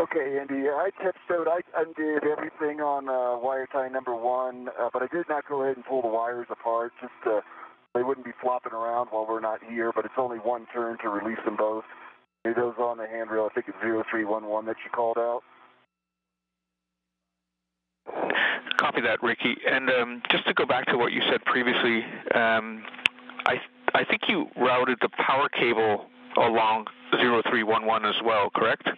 Okay, Andy, I tiptoed. I undid everything on wire tie number 1, but I did not go ahead and pull the wires apart. Just they wouldn't be flopping around while we're not here, but it's only one turn to release them both. Those on the handrail, I think it's 0311 that you called out. Copy that, Ricky. And just to go back to what you said previously, I think you routed the power cable along 0311 as well, correct?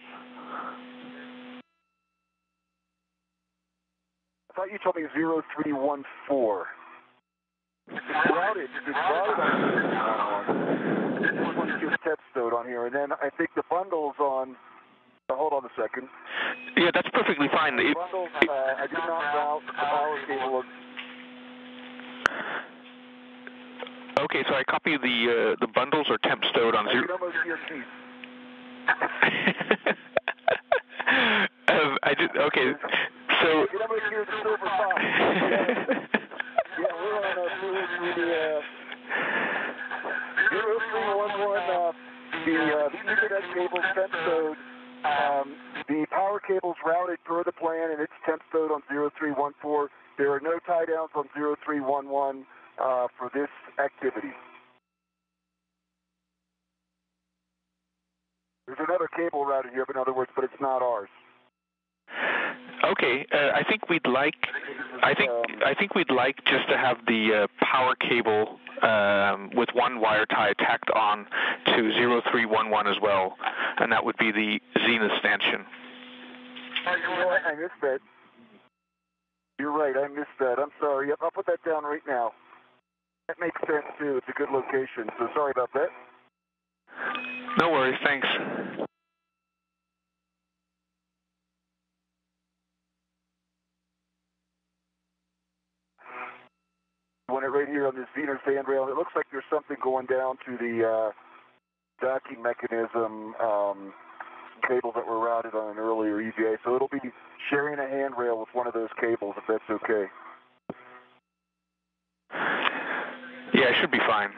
I thought you told me 0314. It's routed on this one's just tiptoed on here, and then I think the bundle's on. Hold on a second. Yeah, that's perfectly fine. The bundles, I did not route the power cable. Okay, so I copy the bundles are temp stowed on 0. Okay, so. Yeah, we're on 0311. The Ethernet cable's temp stowed. The power cable's routed per the plan, and it's temp stowed on 0314. There are no tie downs on 0311 for this activity. There's another cable routed here, but in other words, but it's not ours. Okay, I think we'd like just to have the power cable with one wire tie tacked on to 0311 as well, and that would be the Zenith stanchion. You know what? I missed that. You're right, I missed that. I'm sorry. Yep, I'll put that down right now. That makes sense too. It's a good location, so sorry about that. No worries, thanks. Want it right here on this Zenith handrail. It looks like there's something going down to the docking mechanism, some cables that were routed on an earlier EVA. So it'll be sharing a handrail with one of those cables, if that's okay. Yeah, it should be fine.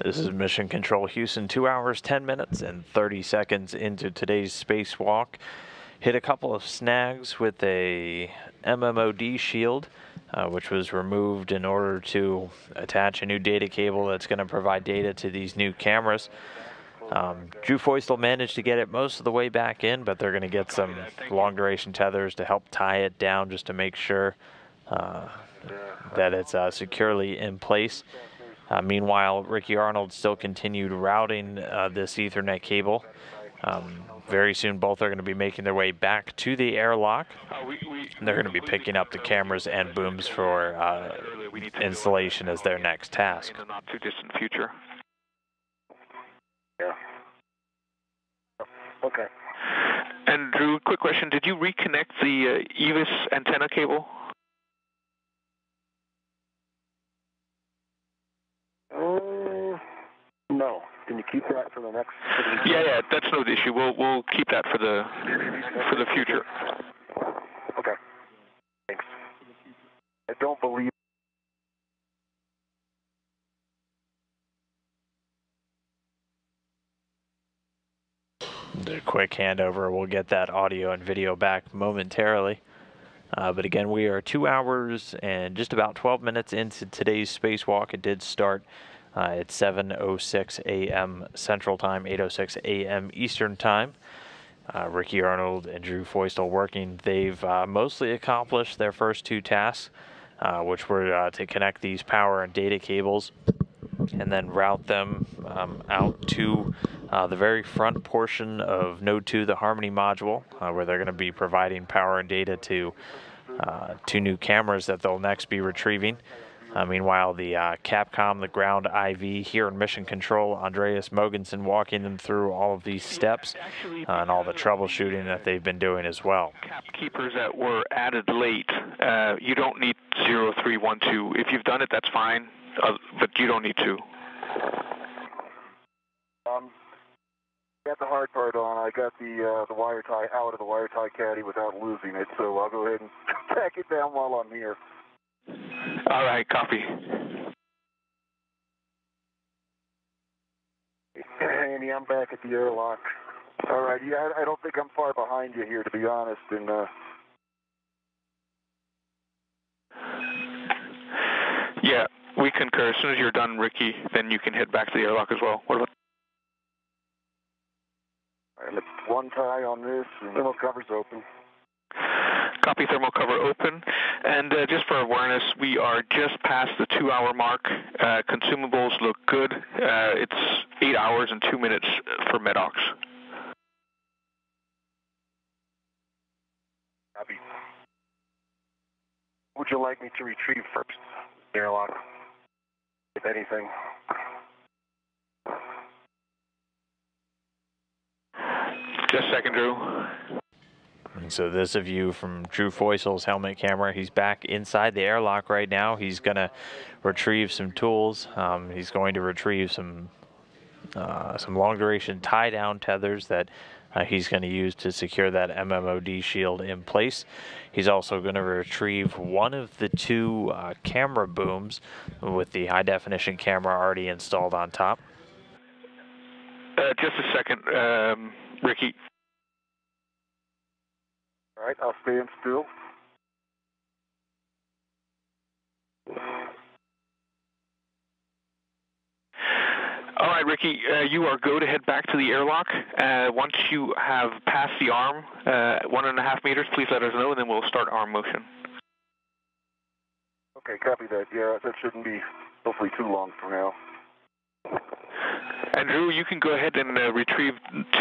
This is Mission Control Houston, 2 hours, 10 minutes, and 30 seconds into today's spacewalk. Hit a couple of snags with a MMOD shield, which was removed in order to attach a new data cable that's going to provide data to these new cameras. Drew Feustel managed to get it most of the way back in, but they're going to get some long-duration tethers to help tie it down just to make sure that it's securely in place. Meanwhile, Ricky Arnold still continued routing this Ethernet cable. Very soon, both are going to be making their way back to the airlock. They're going to be picking up the cameras and booms for installation as their next task. In the not too distant future. Yeah. Okay. And Drew, quick question: did you reconnect the EVIS antenna cable? No. Can you keep that for the next? Yeah, that's no issue. We'll keep that for the future. Okay. Thanks. I don't believe. A quick handover. We'll get that audio and video back momentarily. But again, we are 2 hours and just about 12 minutes into today's spacewalk. It did start at 7:06 a.m. Central Time, 8:06 a.m. Eastern Time. Ricky Arnold and Drew Feustel working. They've mostly accomplished their first two tasks, which were to connect these power and data cables and then route them out to the very front portion of Node 2, the Harmony module, where they're going to be providing power and data to two new cameras that they'll next be retrieving. Meanwhile, the Capcom, the ground IV here in Mission Control, Andreas Mogensen walking them through all of these steps and all the troubleshooting that they've been doing as well. Cap keepers that were added late, you don't need 0312. If you've done it, that's fine, but you don't need to. Got the hard part on. I got the wire tie out of the wire tie caddy without losing it, so I'll go ahead and tack it down while I'm here. All right, copy. Andy, I'm back at the airlock. All right, yeah, I don't think I'm far behind you here, to be honest, and yeah, we concur. As soon as you're done, Ricky, then you can head back to the airlock as well. What about? All right, one tie on this, and thermal cover's open. Copy, thermal cover open. And just for awareness, we are just past the 2-hour mark. Consumables look good. It's 8 hours and 2 minutes for MEDOX. Copy. Would you like me to retrieve first? Airlock, if anything. Just a second, Drew. And so this is a view from Drew Foysel's helmet camera. He's back inside the airlock right now. He's going to retrieve some tools. He's going to retrieve some long-duration tie-down tethers that he's going to use to secure that MMOD shield in place. He's also going to retrieve one of the two camera booms with the high-definition camera already installed on top. Just a second, Ricky. All right, I'll stand still. All right, Ricky, you are go to head back to the airlock. Once you have passed the arm, 1.5 meters, please let us know, and then we'll start arm motion. Okay, copy that. Yeah, that shouldn't be hopefully too long from now. And Drew, you can go ahead and retrieve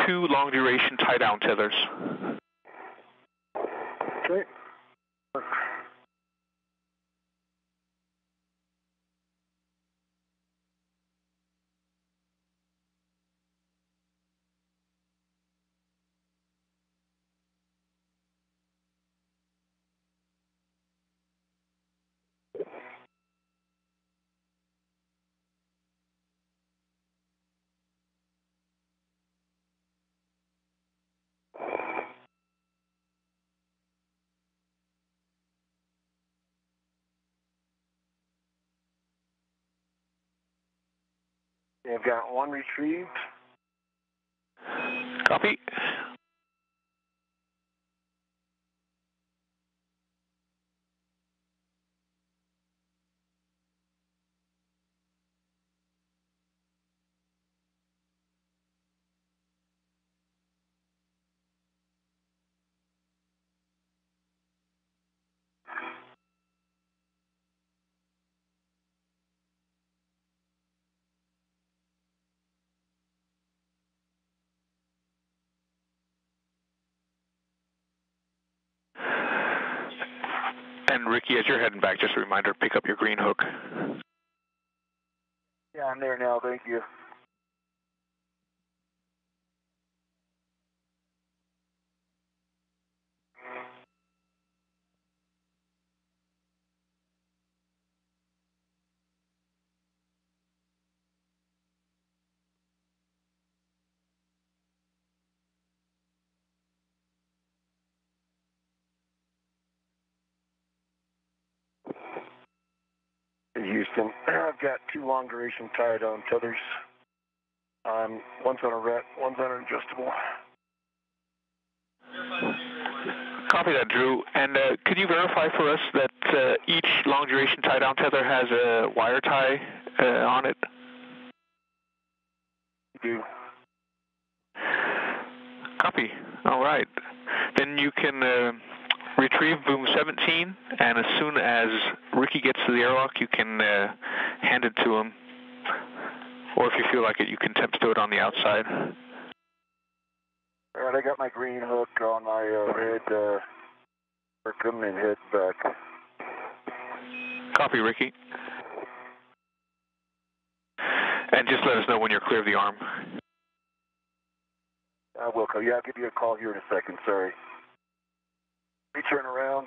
2 long-duration tie-down tethers. Okay. I've got one retrieved. Copy. And Ricky, as you're heading back, just a reminder, pick up your green hook. Yeah, I'm there now, thank you. In Houston, I've got 2 long-duration tie-down tethers. One's on a ret, one's on an adjustable. Copy that, Drew. And could you verify for us that each long-duration tie-down tether has a wire tie on it? You do. Copy. All right. Then you can retrieve boom 17, and as soon as Ricky gets to the airlock, you can hand it to him. Or if you feel like it, you can temp stow it on the outside. All right, I got my green hook on my red Kirkham and head back. Copy, Ricky. And just let us know when you're clear of the arm. I will call. Yeah, I'll give you a call here in a second. Sorry. Let me turn around.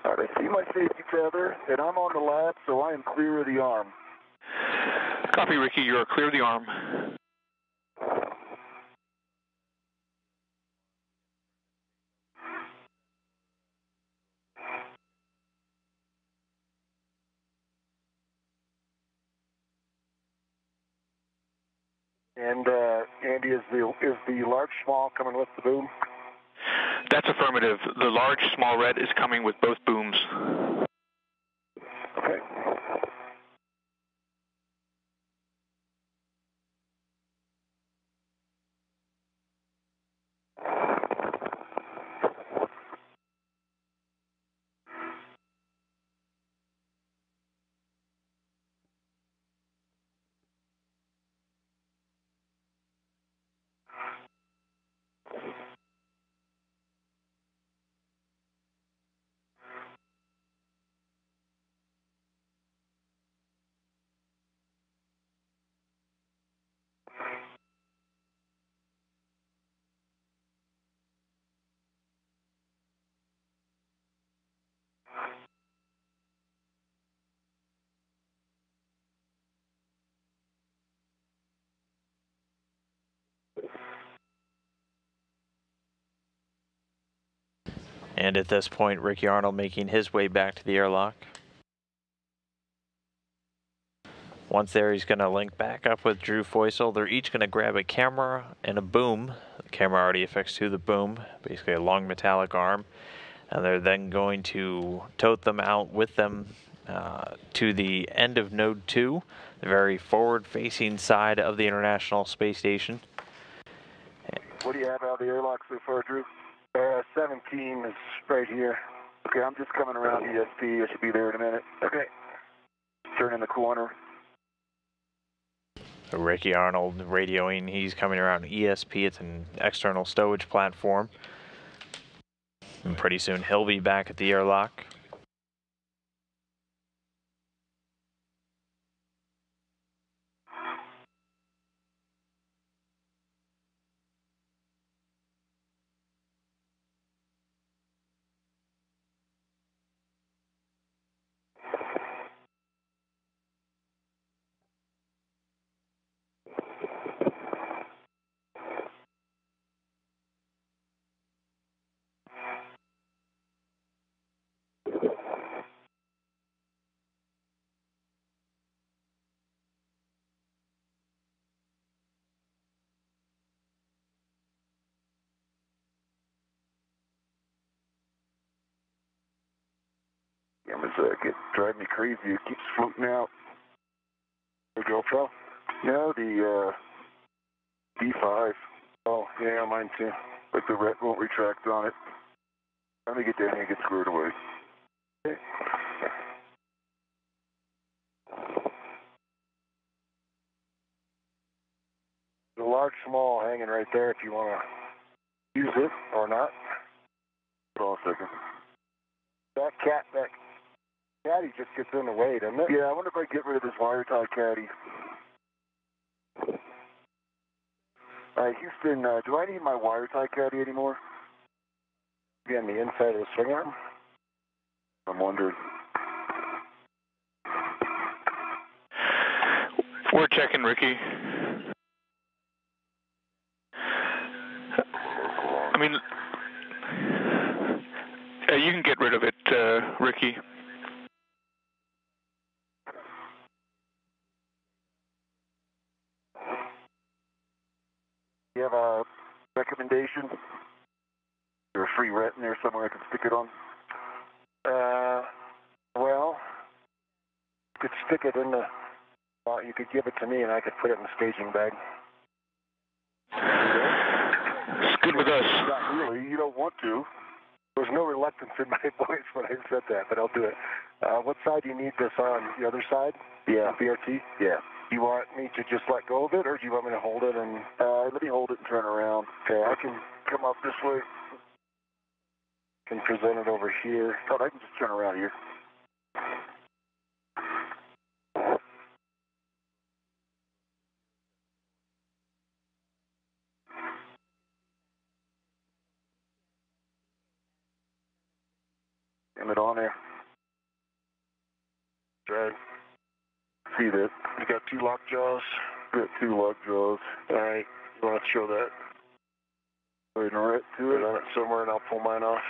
All right, I see my safety tether, and I'm on the lap, so I am clear of the arm. Copy, Ricky. You are clear of the arm. And Andy, is the large small coming with the boom? That's affirmative. The large small red is coming with both booms. Okay. And at this point, Ricky Arnold making his way back to the airlock. Once there, he's going to link back up with Drew Foysel. They're each going to grab a camera and a boom. The camera already affixed to the boom, basically a long metallic arm. And they're then going to tote them out with them to the end of Node 2, the very forward-facing side of the International Space Station. What do you have out of the airlock so far, Drew? 17 is right here. Okay, I'm just coming around ESP. I should be there in a minute. Okay. Turn in the corner. Ricky Arnold radioing. He's coming around ESP. It's an external stowage platform. And pretty soon he'll be back at the airlock. Yeah, it's driving me crazy. It keeps floating out. The GoPro? No, the D5. Oh, yeah, mine too. Like the red won't retract on it. Let me get down here and get screwed away. Okay. The large small hanging right there if you want to use it or not. Hold on a second. That caddy just gets in the way, doesn't it? Yeah, I wonder if I get rid of this wire tie caddy. Houston, do I need my wire tie caddy anymore? Be on the inside of the swing arm? I'm wondering. We're checking, Ricky. I mean, you can get rid of it, Ricky. You have a recommendation? Or a free ret in there somewhere I can stick it on? Well, you could stick it in the You could give it to me and I could put it in the staging bag. It's good with us. Not really. You don't want to. There's no reluctance in my voice when I said that, but I'll do it. What side do you need this on? The other side? Yeah. BRT? Yeah. Do you want me to just let go of it, or do you want me to hold it and... let me hold it and turn around. Okay, I can come up this way. Can present it over here. Oh, I can just turn around here. Get it on there. Right. See that? You got 2 lock jaws? Got 2 lock jaws. All right. You want to show that? Wait, right to it on it somewhere, and I'll pull mine off.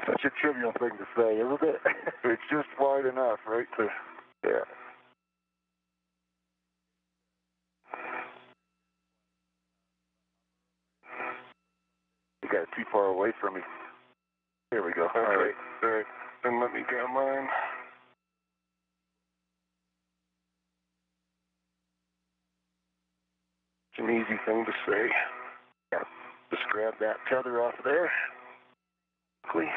Such a trivial thing to say, isn't it? It's just wide enough, right? To, yeah. You got it too far away from me. Here we go. Okay. All right. Then let me grab mine. It's an easy thing to say. Yeah. Just grab that tether off there. Quickly.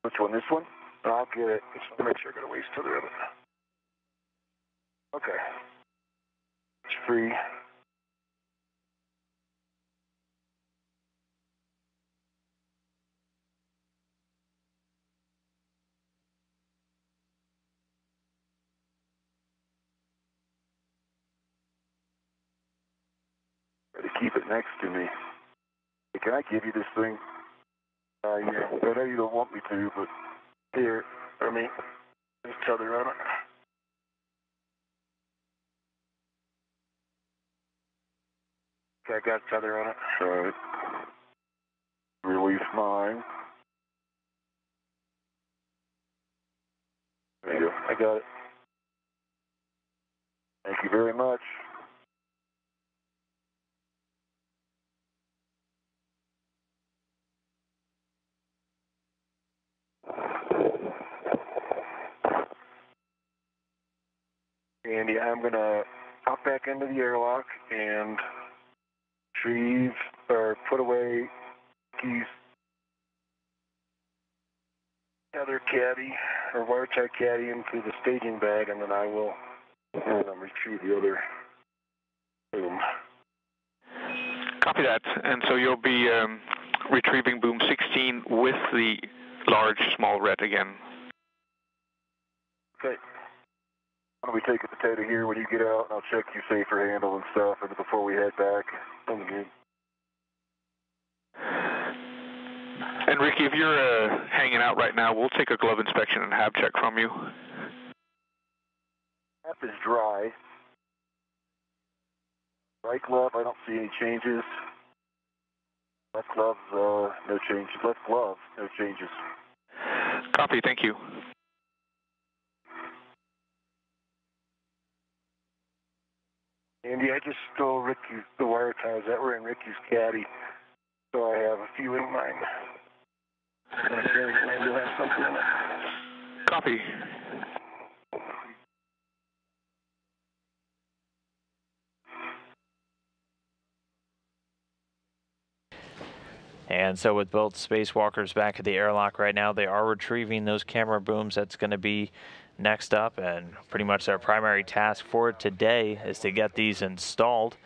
Which one? This one? I'll get it. Just to make sure I got a waist tether of it. Okay. It's free. Try to keep it next to me. Hey, can I give you this thing? Yeah. I know you don't want me to, but here. I mean, there's tether on it. Okay, I got tether on it. All right. Release mine. There you go. I got it. Thank you very much. And yeah, I'm gonna hop back into the airlock and retrieve or put away keys, other caddy or wire tie caddy into the staging bag, and then I will retrieve the other boom. Copy that. And so you'll be retrieving boom 16 with the large small red again. Okay. Why don't we take a potato here when you get out, and I'll check your safer handle and stuff and before we head back. Sounds good. And Ricky, if you're hanging out right now, we'll take a glove inspection and hab check from you. Tap is dry. Right glove, I don't see any changes. Left glove, no changes. Left glove, no changes. Copy, thank you. Andy, I just stole the wire ties that were in Ricky's caddy, so I have a few in mine. Maybe you'll have something in it. Copy. And so with both spacewalkers back at the airlock right now, they are retrieving those camera booms. That's going to be next up, and pretty much their primary task for today is to get these installed.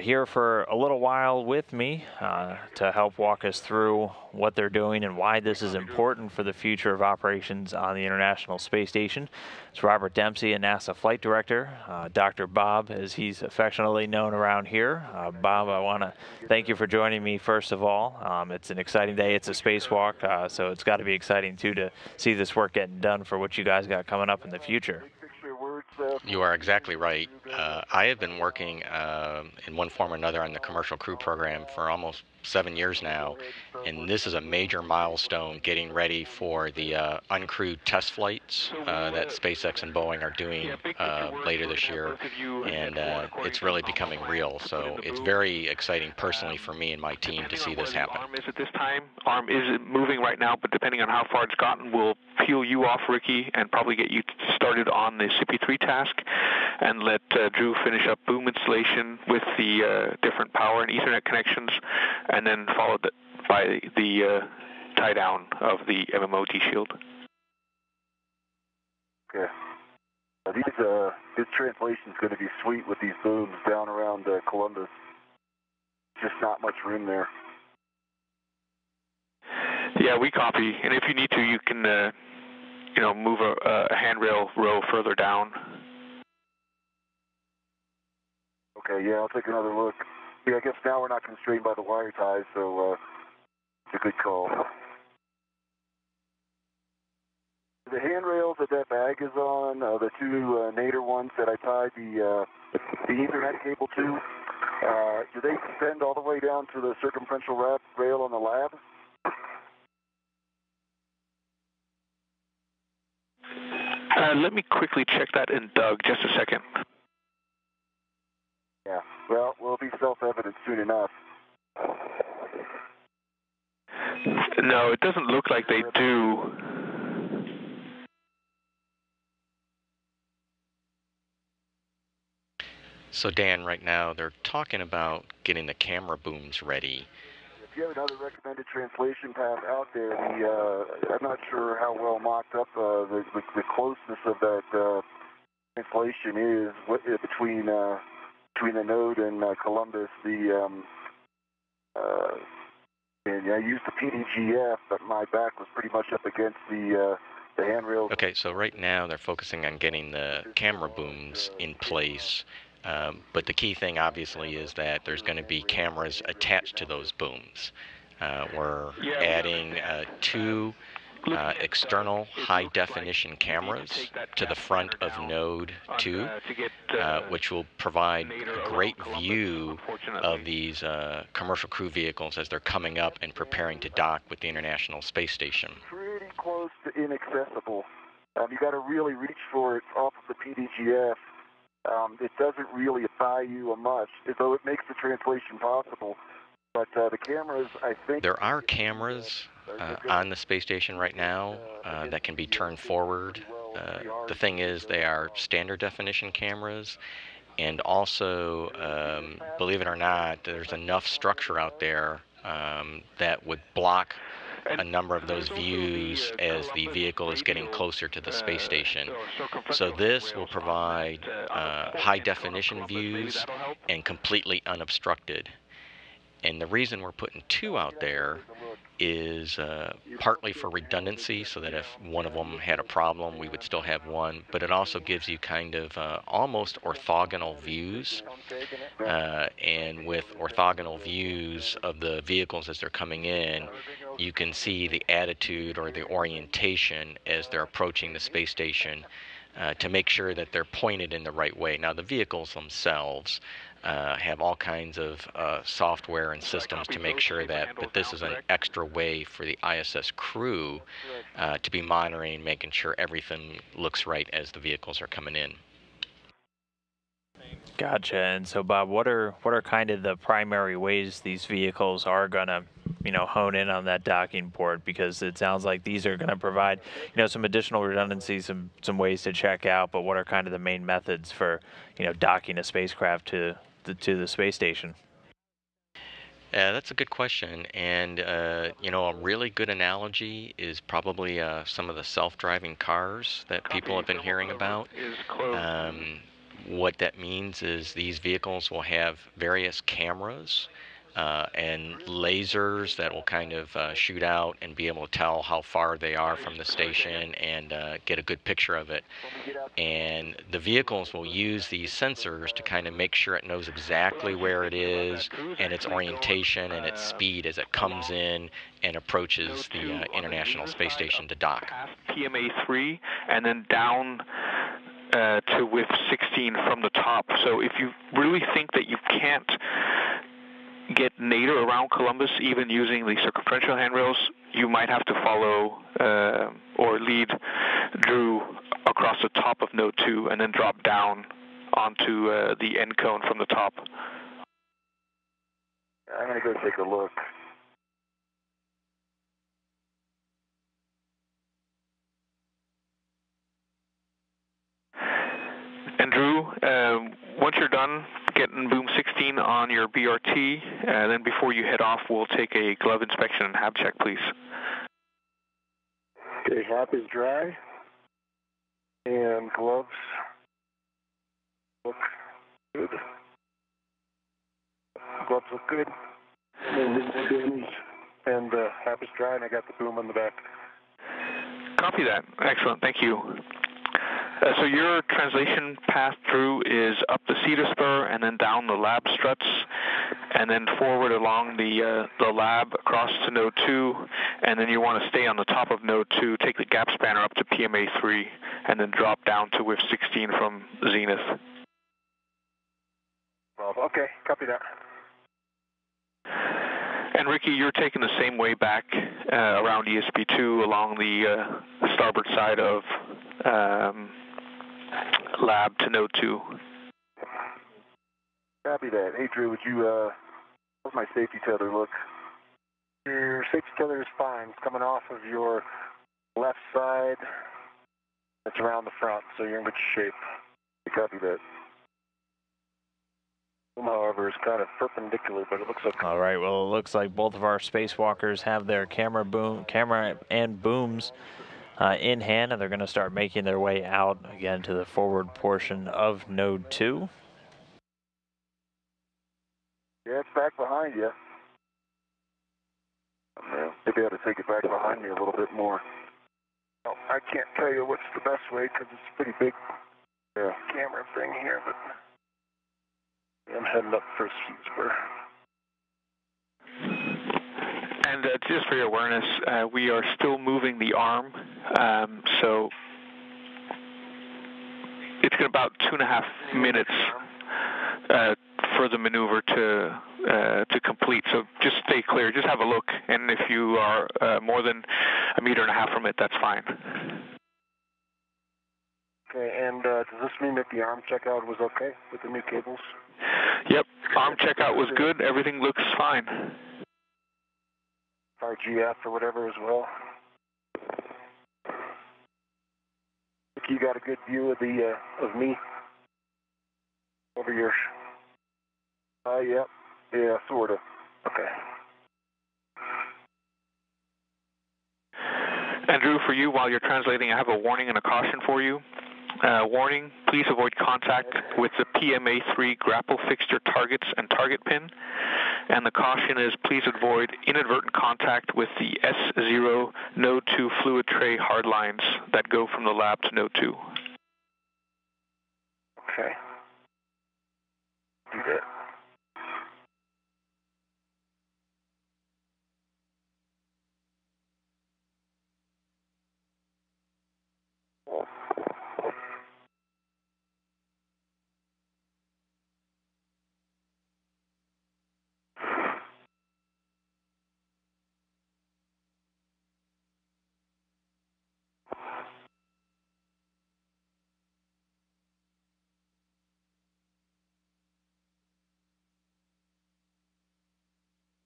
Here for a little while with me to help walk us through what they're doing and why this is important for the future of operations on the International Space Station. It's Robert Dempsey, a NASA flight director, Dr. Bob, as he's affectionately known around here. Bob, I want to thank you for joining me first of all. It's an exciting day. It's a spacewalk, so it's got to be exciting too to see this work getting done for what you guys got coming up in the future. You are exactly right. I have been working in one form or another on the Commercial Crew Program for almost 7 years now, and this is a major milestone getting ready for the uncrewed test flights that SpaceX and Boeing are doing later this year, and it's really becoming real. So it's very exciting personally for me and my team to see this happen. Arm is at this time. Arm is moving right now, but depending on how far it's gotten, we'll peel you off, Ricky, and probably get you started on the CP3 task, and let Drew finish up boom installation with the different power and Ethernet connections, and then followed by the tie down of the MMOD shield. Okay. This translation is going to be sweet with these booms down around Columbus. Just not much room there. Yeah, we copy. And if you need to, you can, move a handrail row further down. Okay, yeah, I'll take another look. Yeah, I guess now we're not constrained by the wire ties, so it's a good call. The handrails that bag is on, the two Nader ones that I tied the Ethernet cable to, do they extend all the way down to the circumferential rail on the lab? Let me quickly check that in Doug, just a second. Yeah, well, will be self-evident soon enough. No, it doesn't look like they do. So Dan, right now they're talking about getting the camera booms ready. If you have another recommended translation path out there, I'm not sure how well mocked up the closeness of that translation is between the node and Columbus. And I used the PDGF, but my back was pretty much up against the handrail. Okay, so right now they're focusing on getting the camera booms in place. But the key thing, obviously, is that there's going to be cameras attached to those booms. We're adding two external high-definition cameras to the front of Node 2, which will provide a great view of these commercial crew vehicles as they're coming up and preparing to dock with the International Space Station. Pretty close to inaccessible. You got to really reach for it off of the PDGF. It doesn't really buy you much, though it makes the translation possible. But the cameras, I think... There are cameras on the space station right now that can be turned forward. The thing is, they are standard definition cameras, and also, believe it or not, there's enough structure out there that would block a number of those views as the vehicle is getting closer to the space station. So this will provide high definition views and completely unobstructed. And the reason we're putting two out there is partly for redundancy, so that if one of them had a problem, we would still have one, but it also gives you kind of almost orthogonal views. And with orthogonal views of the vehicles as they're coming in, you can see the attitude or the orientation as they're approaching the space station to make sure that they're pointed in the right way. Now, the vehicles themselves have all kinds of software and systems to make sure that, but this is an extra way for the ISS crew to be monitoring, making sure everything looks right as the vehicles are coming in. Gotcha. And so, Bob, what are kind of the primary ways these vehicles are gonna, hone in on that docking port? Because it sounds like these are going to provide, some additional redundancy, some ways to check out. But what are kind of the main methods for, docking a spacecraft to the space station? Yeah, that's a good question. And, a really good analogy is probably some of the self-driving cars that people have been hearing about. What that means is these vehicles will have various cameras and lasers that will kind of shoot out and be able to tell how far they are from the station and get a good picture of it. And the vehicles will use these sensors to kind of make sure it knows exactly where it is and its orientation and its speed as it comes in and approaches the International Space Station to dock. PMA 3 and then down to width 16 from the top. So if you really think that you can't get nadir around Columbus, even using the circumferential handrails, you might have to follow or lead Drew across the top of node 2 and then drop down onto the end cone from the top. I'm going to go take a look. And Drew, once you're done getting boom 16 on your BRT, then before you head off, we'll take a glove inspection and hab check, please. Okay, hab is dry, and gloves look good. Gloves look good. And hab is dry, and I got the boom on the back. Copy that. Excellent. Thank you. So your translation path through is up the cedar spur and then down the lab struts, and then forward along the lab across to node 2, and then you want to stay on the top of node 2, take the gap spanner up to PMA 3, and then drop down to width 16 from zenith. Okay, copy that. And Ricky, you're taking the same way back around ESP2 along the starboard side of lab to node 2. Copy that. Hey Drew, would you, how's my safety tether look? Your safety tether is fine. It's coming off of your left side. It's around the front, so you're in good shape. Copy that. However, is kind of perpendicular, but it looks okay. All right, well, it looks like both of our spacewalkers have their camera and booms in hand, and they're going to start making their way out again to the forward portion of node 2. Yeah, it's back behind you. Maybe I ought to take it back behind me a little bit more. Oh, I can't tell you what's the best way because it's a pretty big camera thing here, but I'm heading up for spur. And just for your awareness, we are still moving the arm, so it's got about 2.5 minutes for the maneuver to complete. So just stay clear, just have a look, and if you are more than 1.5 meters from it, that's fine. Okay, and does this mean that the arm checkout was okay with the new cables? Yep, arm checkout was good. Everything looks fine. RGF or whatever as well. You got a good view of the of me over your. Yep. Yeah, sort of. Okay. Andrew, for you, while you're translating, I have a warning and a caution for you. Warning, please avoid contact with the PMA-3 grapple fixture targets and target pin. And the caution is please avoid inadvertent contact with the S0 node 2 fluid tray hard lines that go from the lab to node 2. Okay. Do that.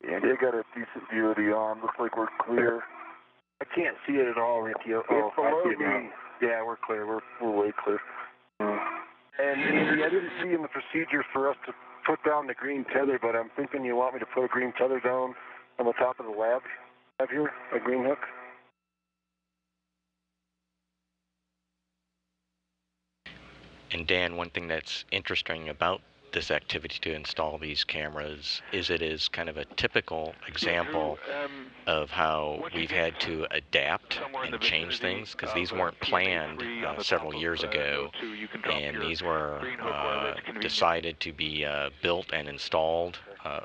Yeah, they got a decent view of the arm. Looks like we're clear. I can't see it at all, Ricky. Oh, I see it now. Yeah, we're clear. We're way clear. And I didn't see in the procedure for us to put down the green tether, but I'm thinking you want me to put a green tether down on the top of the lab. Have here a green hook. And Dan, one thing that's interesting about this activity to install these cameras is it is kind of a typical example of how we've had to adapt and change things, because these weren't planned several years ago, and these were decided to be built and installed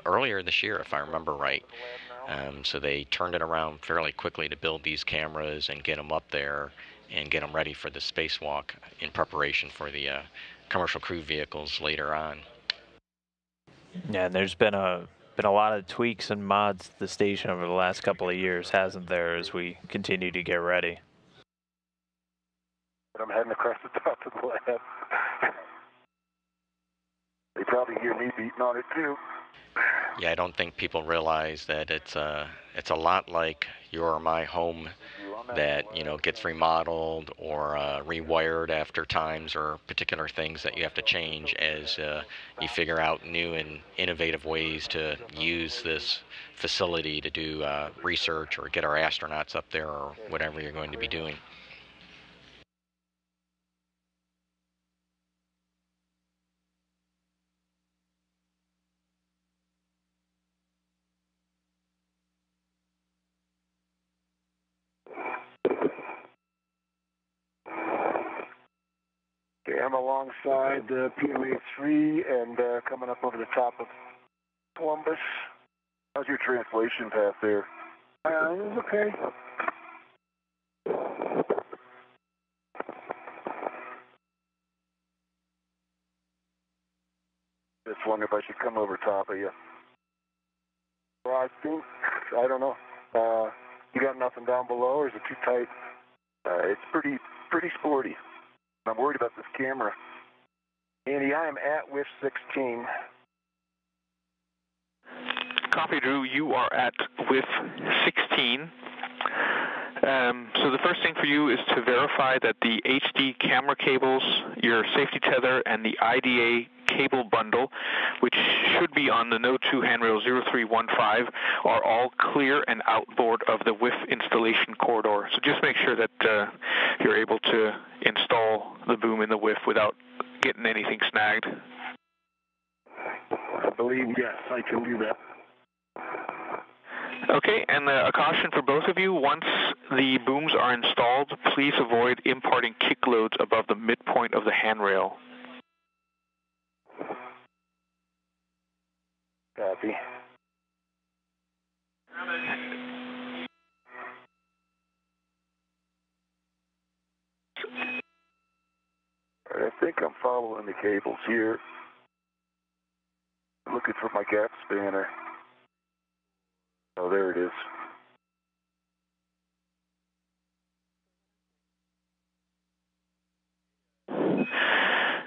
earlier this year, if I remember right. So they turned it around fairly quickly to build these cameras and get them up there. and get them ready for the spacewalk in preparation for the commercial crew vehicles later on. Yeah, and there's been a lot of tweaks and mods to the station over the last couple of years, hasn't there, as we continue to get ready? I'm heading across the top of the lab. They probably hear me beating on it too. Yeah, I don't think people realize that it's a lot like your or my home that, you know, gets remodeled or rewired after times or particular things that you have to change as you figure out new and innovative ways to use this facility to do research or get our astronauts up there or whatever you're going to be doing. Okay, I'm alongside POA3 and coming up over the top of Columbus. How's your translation path there? It was okay. Just wondering if I should come over top of you. Well, I don't know. You got nothing down below, or is it too tight? It's pretty sporty. I'm worried about this camera. Andy, I am at WIF 16. Copy, Drew. You are at WIF 16. So the first thing for you is to verify that the HD camera cables, your safety tether, and the IDA cable bundle, which should be on the No 2 handrail 0315, are all clear and outboard of the WIF installation corridor. So just make sure that you're able to install the boom in the WIF without getting anything snagged. I believe, yes, I can do that. Okay, and a caution for both of you, once the booms are installed, please avoid imparting kick loads above the midpoint of the handrail. Copy. All right, I think I'm following the cables here. Looking for my gap spanner. Oh, there it is.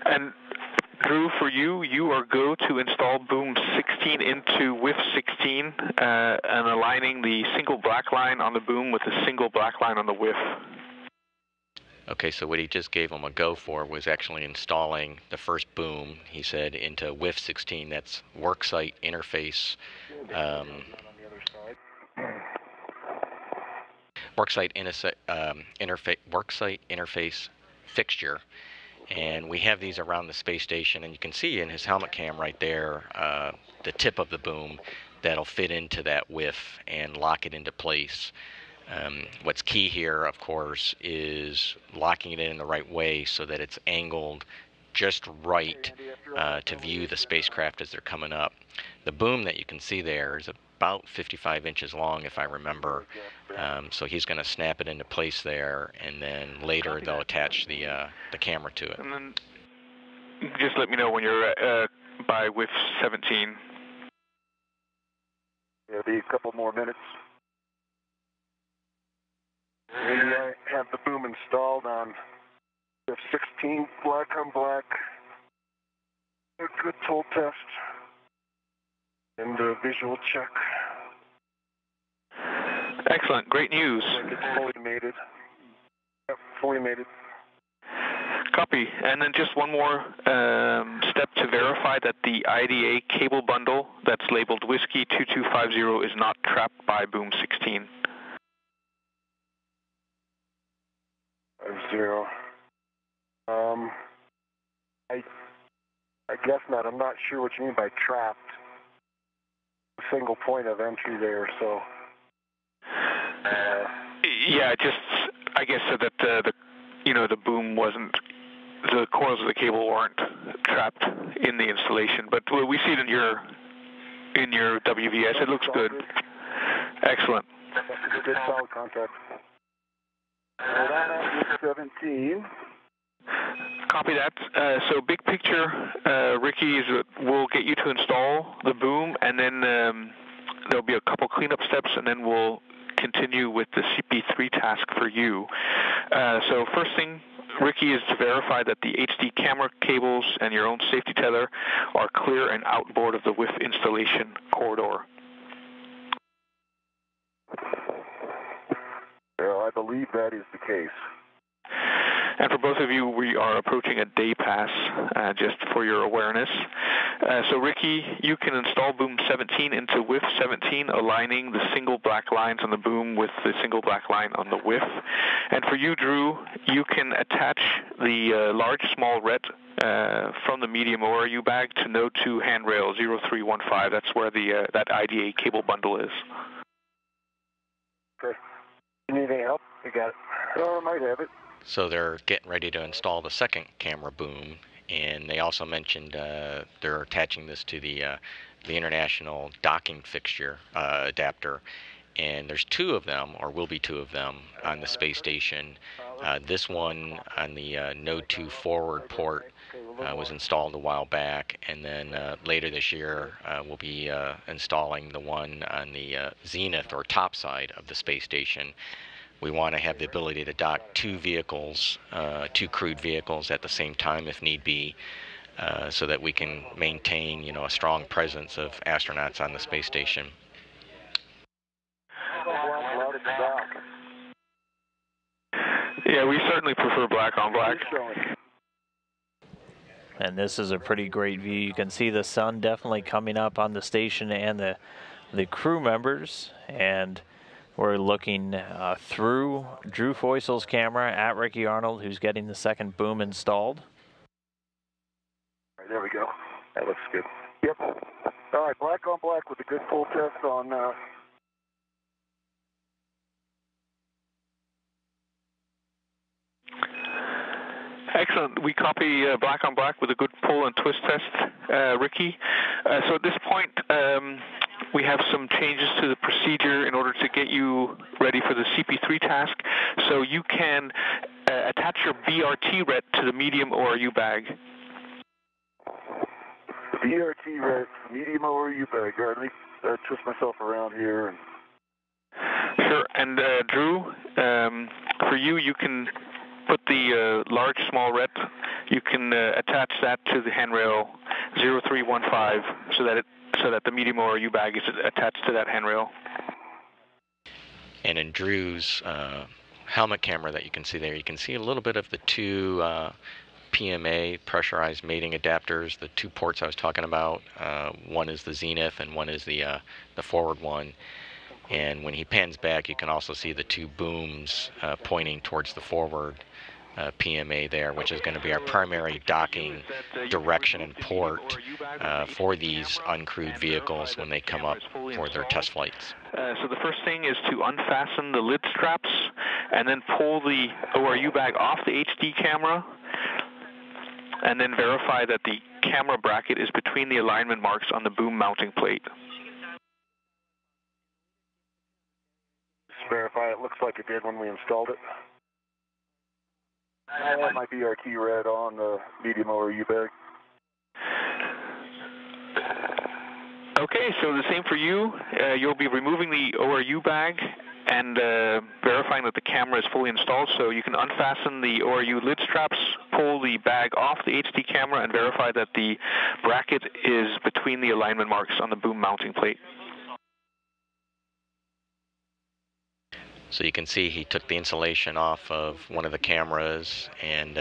And Drew, for you, you are go to install boom 16 into WIF 16 and aligning the single black line on the boom with the single black line on the WIF. Okay, so what he just gave him a go for was actually installing the first boom, he said, into WIF 16. That's worksite interface. Worksite interface fixture. And we have these around the space station, and you can see in his helmet cam right there the tip of the boom that'll fit into that WIF and lock it into place. What's key here, of course, is locking it in the right way so that it's angled just right to view the spacecraft as they're coming up. The boom that you can see there is about 55 inches long, if I remember. So he's going to snap it into place there, and then later they'll attach the camera to it. And then just let me know when you're by WIF 17. It'll be a couple more minutes. And I have the boom installed on WIF 16, black on black. A good toll test. And a visual check. Excellent. Great news. It's fully mated. Yep, fully mated. Copy. And then just one more step to verify that the IDA cable bundle that's labeled Whiskey 2250 is not trapped by boom 16. 50. I guess not. I'm not sure what you mean by trapped. A single point of entry there, so. Yeah, just I guess so that the boom wasn't, the coils of the cable weren't trapped in the installation. But we see it in your WVS. It looks good. Excellent. Good solid contact. Right on that with 17. Copy that. So big picture, Ricky, is we'll get you to install the boom, and then there'll be a couple cleanup steps, and then we'll continue with the CP3 task for you. So first thing, Ricky, is to verify that the HD camera cables and your own safety tether are clear and outboard of the WIF installation corridor. Well, I believe that is the case. And for both of you, we are approaching a day pass, just for your awareness. So Ricky, you can install boom 17 into WIF 17, aligning the single black lines on the boom with the single black line on the WIF. And for you, Drew, you can attach the large small ret from the medium ORU bag to node 2 handrail 0315. That's where the that IDA cable bundle is. Okay. You need any help? You got it. Oh, I might have it. So they're getting ready to install the second camera boom, and they also mentioned they're attaching this to the international docking fixture adapter. And there's two of them, or will be two of them, on the space station. This one on the Node 2 forward port was installed a while back, and then later this year we'll be installing the one on the zenith or top side of the space station. We want to have the ability to dock two vehicles, two crewed vehicles at the same time if need be, so that we can maintain, you know, a strong presence of astronauts on the space station. Yeah, we certainly prefer black on black. And this is a pretty great view. You can see the sun definitely coming up on the station and the crew members. And we're looking through Drew Foysel's camera at Ricky Arnold, who's getting the second boom installed. All right, there we go. That looks good. Yep. All right, black on black with a good full test on... Excellent. We copy black on black with a good pull and twist test, Ricky. So at this point, we have some changes to the procedure in order to get you ready for the CP3 task. So you can attach your BRT ret to the medium ORU bag. BRT ret, medium ORU bag. All right, let me twist myself around here. And... Sure. And Drew, for you, you can put the large small ret, you can attach that to the handrail 0315 so that the medium ORU bag is attached to that handrail. And in Drew's helmet camera that you can see there, you can see a little bit of the two PMA, pressurized mating adapters, the two ports I was talking about. One is the zenith and one is the forward one. And when he pans back, you can also see the two booms pointing towards the forward PMA there, which is going to be our primary docking direction and port for these uncrewed vehicles when they come up for their test flights. So the first thing is to unfasten the lid straps and then pull the ORU bag off the HD camera, and then verify that the camera bracket is between the alignment marks on the boom mounting plate. Verify it looks like it did when we installed it. I have my BRT red on the medium ORU bag. Okay, so the same for you. You'll be removing the ORU bag and verifying that the camera is fully installed. So you can unfasten the ORU lid straps, pull the bag off the HD camera, and verify that the bracket is between the alignment marks on the boom mounting plate. So you can see he took the insulation off of one of the cameras, and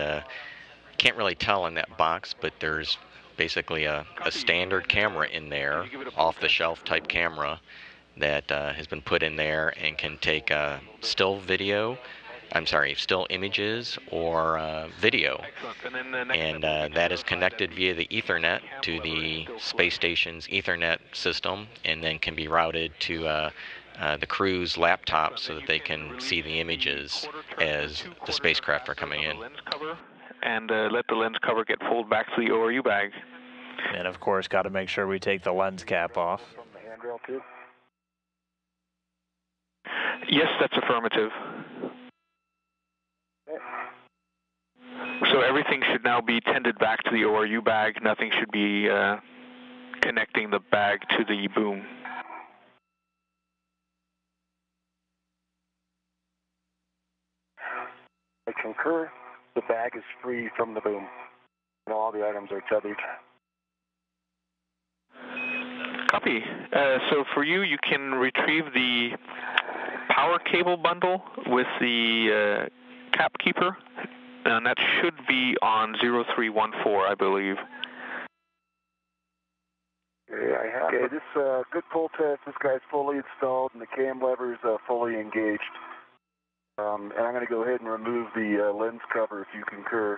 can't really tell in that box, but there's basically a standard camera in there, off-the-shelf type camera that has been put in there and can take still images or video. And that is connected via the Ethernet to the space station's Ethernet system, and then can be routed to the crew's laptops so that they can see the images as the spacecraft are coming in. And let the lens cover get pulled back to the ORU bag. And of course, got to make sure we take the lens cap off. From the handrail too? Yes, that's affirmative. So everything should now be tended back to the ORU bag. Nothing should be connecting the bag to the boom. I concur. The bag is free from the boom. And all the items are tethered. Copy. So for you, you can retrieve the power cable bundle with the cap keeper, and that should be on 0314, I believe. Okay, I have. Okay, this good pull test. This guy's fully installed, and the cam lever's fully engaged. And I'm going to go ahead and remove the lens cover if you concur.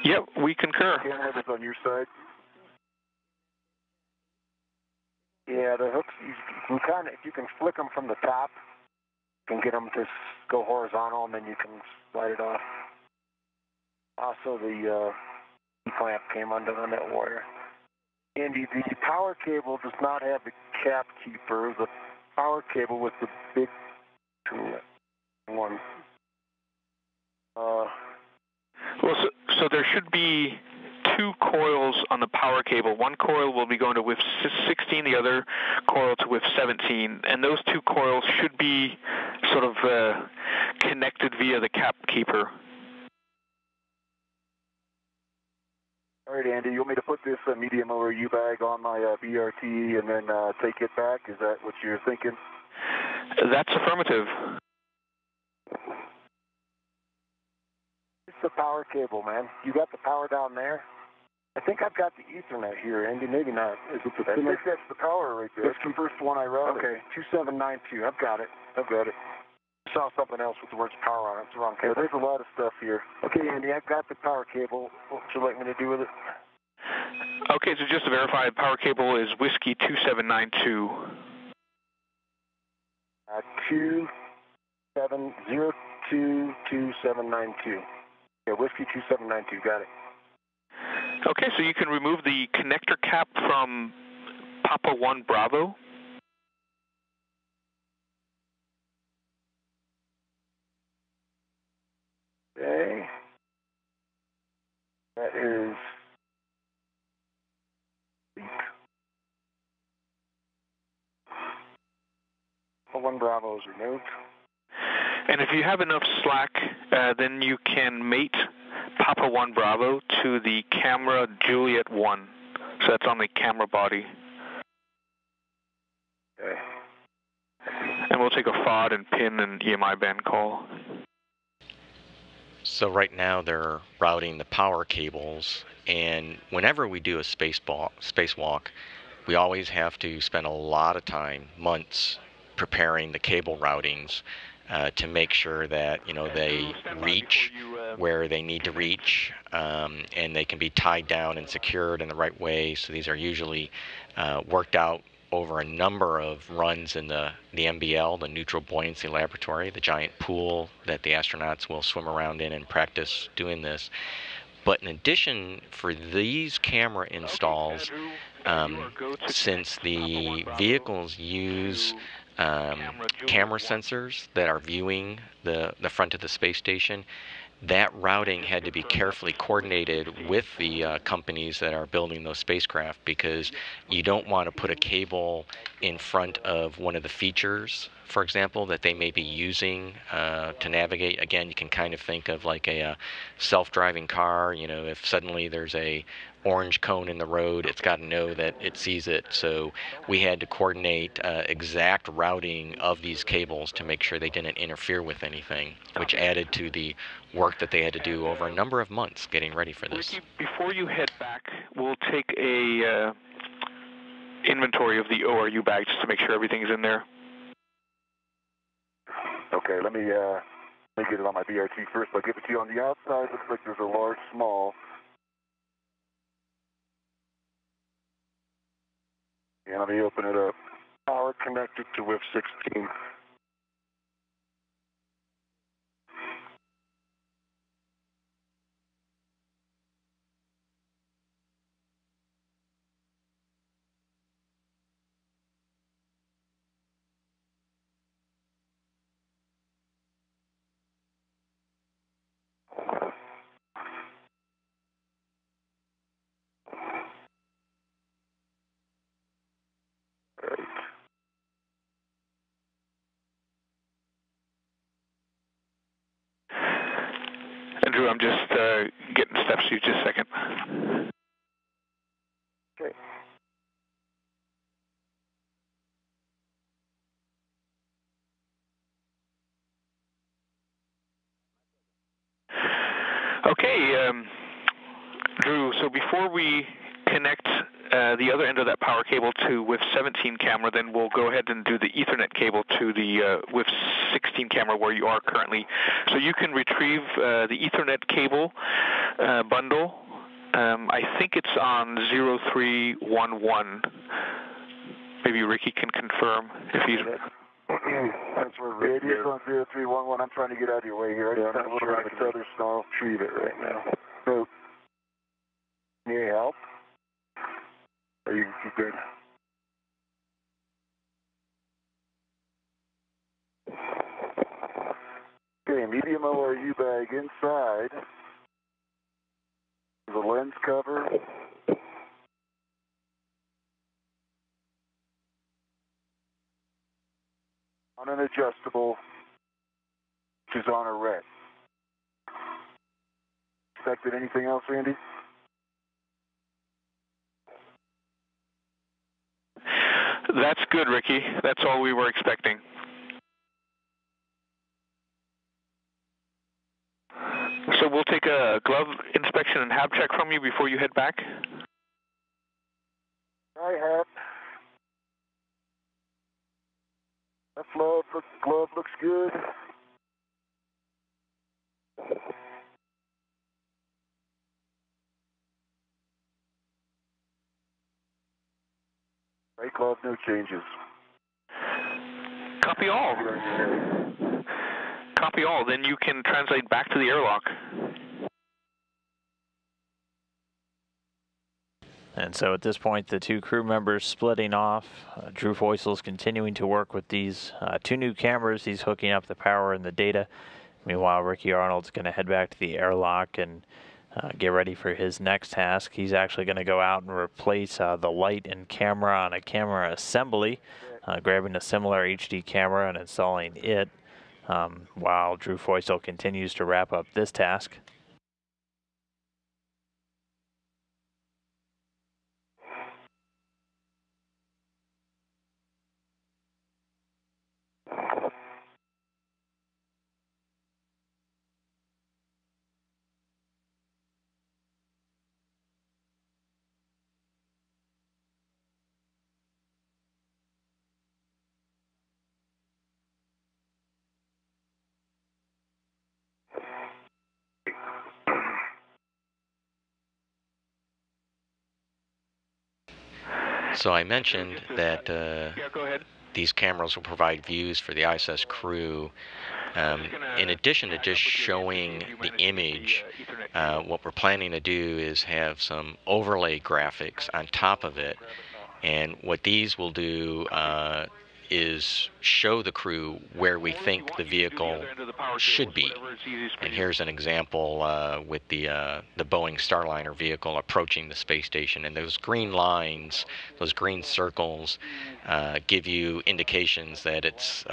Yep, we concur. Cam lever's on your side. Yeah, the hooks, you can kind of, if you can flick them from the top, you can get them to go horizontal, and then you can slide it off. Also, the clamp came undone on that wire. Andy, the power cable does not have the cap keeper. The power cable with the big one. Well, so there should be two coils on the power cable. One coil will be going to WIF 16, the other coil to WIF 17, and those two coils should be sort of connected via the cap keeper. All right, Andy, you want me to put this medium ORU bag on my BRT and then take it back? Is that what you're thinking? That's affirmative. It's the power cable, man. You got the power down there? I think I've got the Ethernet here, Andy. Maybe not. Is it the I think that's the power right there. That's the first one I wrote. Okay, 2792. I've got it. I saw something else with the words power on it. It's the wrong cable. Yeah, there's a lot of stuff here. Okay, Andy, I've got the power cable. What would you like me to do with it? Okay, so just to verify, power cable is Whiskey 2792. 27022792. Yeah, Whiskey 2792. Got it. Okay, so you can remove the connector cap from Papa 1 Bravo. Okay. That is. Papa 1 Bravo is removed. And if you have enough slack, then you can mate Papa 1 Bravo to the camera Juliet 1. So that's on the camera body. Okay. And we'll take a FOD and PIN and EMI band call. So right now they're routing the power cables, and whenever we do a spacewalk, we always have to spend a lot of time, months, preparing the cable routings to make sure that they reach where they need to reach, and they can be tied down and secured in the right way. So these are usually worked out over a number of runs in the NBL, the Neutral Buoyancy Laboratory, the giant pool that the astronauts will swim around in and practice doing this. But in addition, for these camera installs, since the vehicles use camera sensors that are viewing the front of the space station, that routing had to be carefully coordinated with the companies that are building those spacecraft, because you don't want to put a cable in front of one of the features, for example, that they may be using to navigate. Again, you can kind of think of like a self-driving car. If suddenly there's a orange cone in the road, it's got to know that it sees it. So we had to coordinate exact routing of these cables to make sure they didn't interfere with anything, which added to the work that they had to do over a number of months getting ready for this. Ricky, before you head back, we'll take a inventory of the ORU bag just to make sure everything's in there. Okay, let me get it on my BRT first. I'll give it to you on the outside. Looks like there's a large, small. And let me open it up. Power connected to WIF 16. Drew, I'm just getting steps to you. Just a second. Okay. Okay, Drew, so before we connect the other end of that power cable to WIF 17 camera, then we'll go ahead and do the Ethernet cable to the WIF 16 camera where you are currently. So you can retrieve the Ethernet cable bundle. I think it's on 0311. Maybe Ricky can confirm if he's... That's where it is on 0311. I'm trying to get out of your way here. I just have a little bit of other snarl. Retrieve it right now. So, need any help? Or you good? Okay, medium ORU bag inside. The lens cover. On an adjustable, which is on a red. Expected anything else, Randy? That's good, Ricky. That's all we were expecting. So we'll take a glove inspection and hab check from you before you head back? I have. That glove looks good. Right glove, no changes. Copy all. Copy all. Then you can translate back to the airlock. And so at this point, the two crew members splitting off. Drew Foysel's continuing to work with these two new cameras. He's hooking up the power and the data. Meanwhile, Ricky Arnold's going to head back to the airlock and get ready for his next task. He's actually going to go out and replace the light and camera on a camera assembly, grabbing a similar HD camera and installing it, while Drew Foysel continues to wrap up this task. So I mentioned that these cameras will provide views for the ISS crew. In addition to just showing the image, what we're planning to do is have some overlay graphics on top of it. And what these will do is show the crew where we think the vehicle should be. And here's an example with the Boeing Starliner vehicle approaching the space station. And those green lines, those green circles, give you indications that it's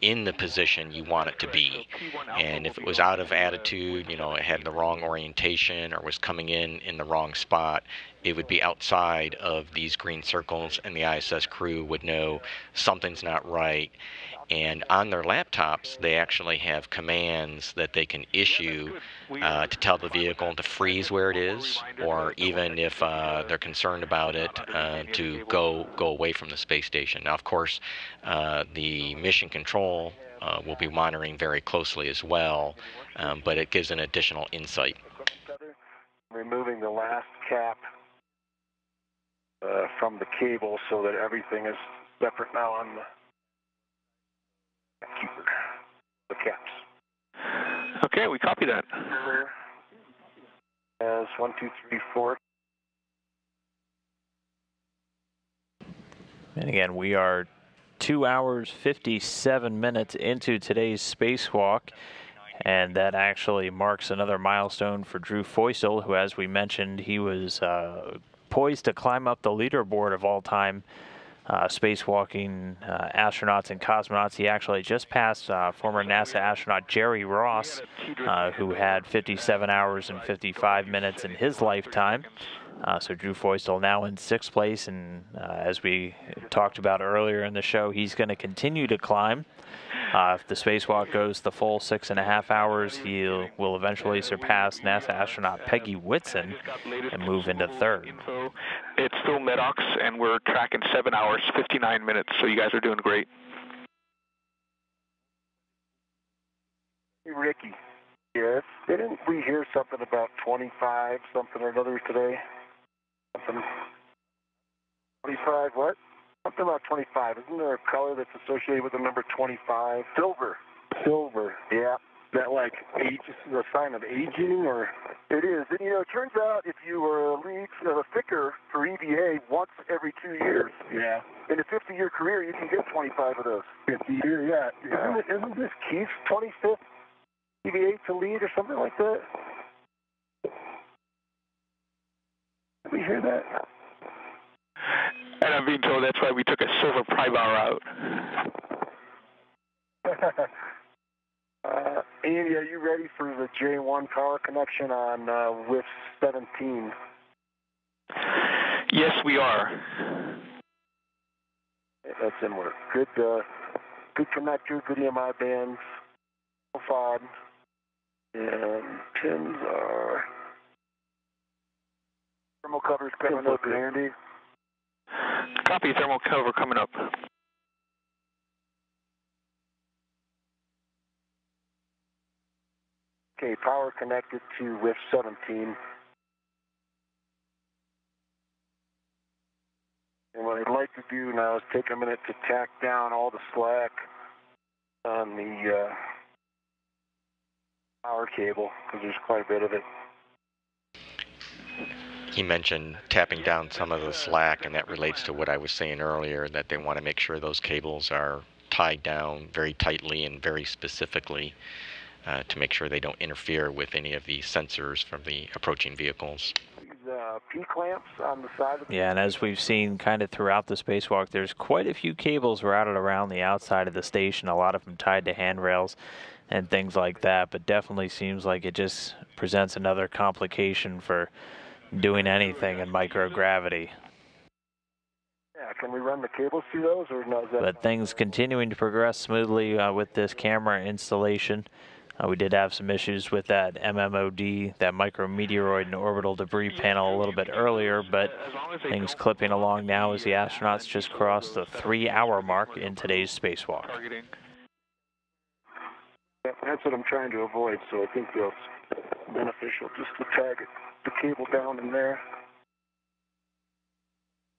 in the position you want it to be. And if it was out of attitude, you know, it had the wrong orientation or was coming in the wrong spot, it would be outside of these green circles, and the ISS crew would know something's not right. And on their laptops, they actually have commands that they can issue to tell the vehicle to freeze where it is, or even if they're concerned about it, to go away from the space station. Now, of course, the mission control will be monitoring very closely as well, but it gives an additional insight. Removing the last cap from the cable so that everything is separate now on the caps. Okay, we copy that. As 1, 2, 3, 4. And again, we are 2 hours, 57 minutes into today's spacewalk. And that actually marks another milestone for Drew Foysel, who, as we mentioned, he was poised to climb up the leaderboard of all-time spacewalking astronauts and cosmonauts. He actually just passed former NASA astronaut Jerry Ross, who had 57 hours and 55 minutes in his lifetime. So Drew Feustel now in 6th place, and as we talked about earlier in the show, he's going to continue to climb. If the spacewalk goes the full 6.5 hours, he will eventually surpass NASA astronaut Peggy Whitson and move into 3rd. It's still Medox, and we're tracking 7 hours, 59 minutes, so you guys are doing great. Hey, Ricky. Yes? Didn't we hear something about 25 something or another today? Something. 25 what? Something about 25. Isn't there a color that's associated with the number 25? Silver. Silver. Yeah. That like age is a sign of aging, or? It is. And it turns out if you were a sticker for EVA once every 2 years. Yeah. In a 50-year career, you can get 25 of those. 50 years, yeah. Isn't this Keith's 25th EVA to lead or something like that? Did we hear that? And I'm being told that's why we took a silver pry bar out. Andy, are you ready for the J1 power connection on WIF 17? Yes, we are. That's in work. Good connector, good EMI bands, FOD, and pins are thermal covers coming up, Andy. Copy, thermal cover coming up. Okay, power connected to WIF 17. And what I'd like to do now is take a minute to tack down all the slack on the power cable, because there's quite a bit of it. He mentioned tapping down some of the slack, and that relates to what I was saying earlier, that they want to make sure those cables are tied down very tightly and very specifically to make sure they don't interfere with any of the sensors from the approaching vehicles. P-clamps on the side of the... Yeah, and as we've seen kind of throughout the spacewalk, there's quite a few cables routed around the outside of the station, a lot of them tied to handrails and things like that, but definitely seems like it just presents another complication for doing anything in microgravity. Yeah, can we run the cables through those, or no? But things continuing to progress smoothly with this camera installation. We did have some issues with that MMOD, that micrometeoroid and orbital debris panel a little bit earlier, but things clipping along now as the astronauts just crossed the 3-hour mark in today's spacewalk. Yeah, that's what I'm trying to avoid, so I think it's beneficial just to tag the cable down in there.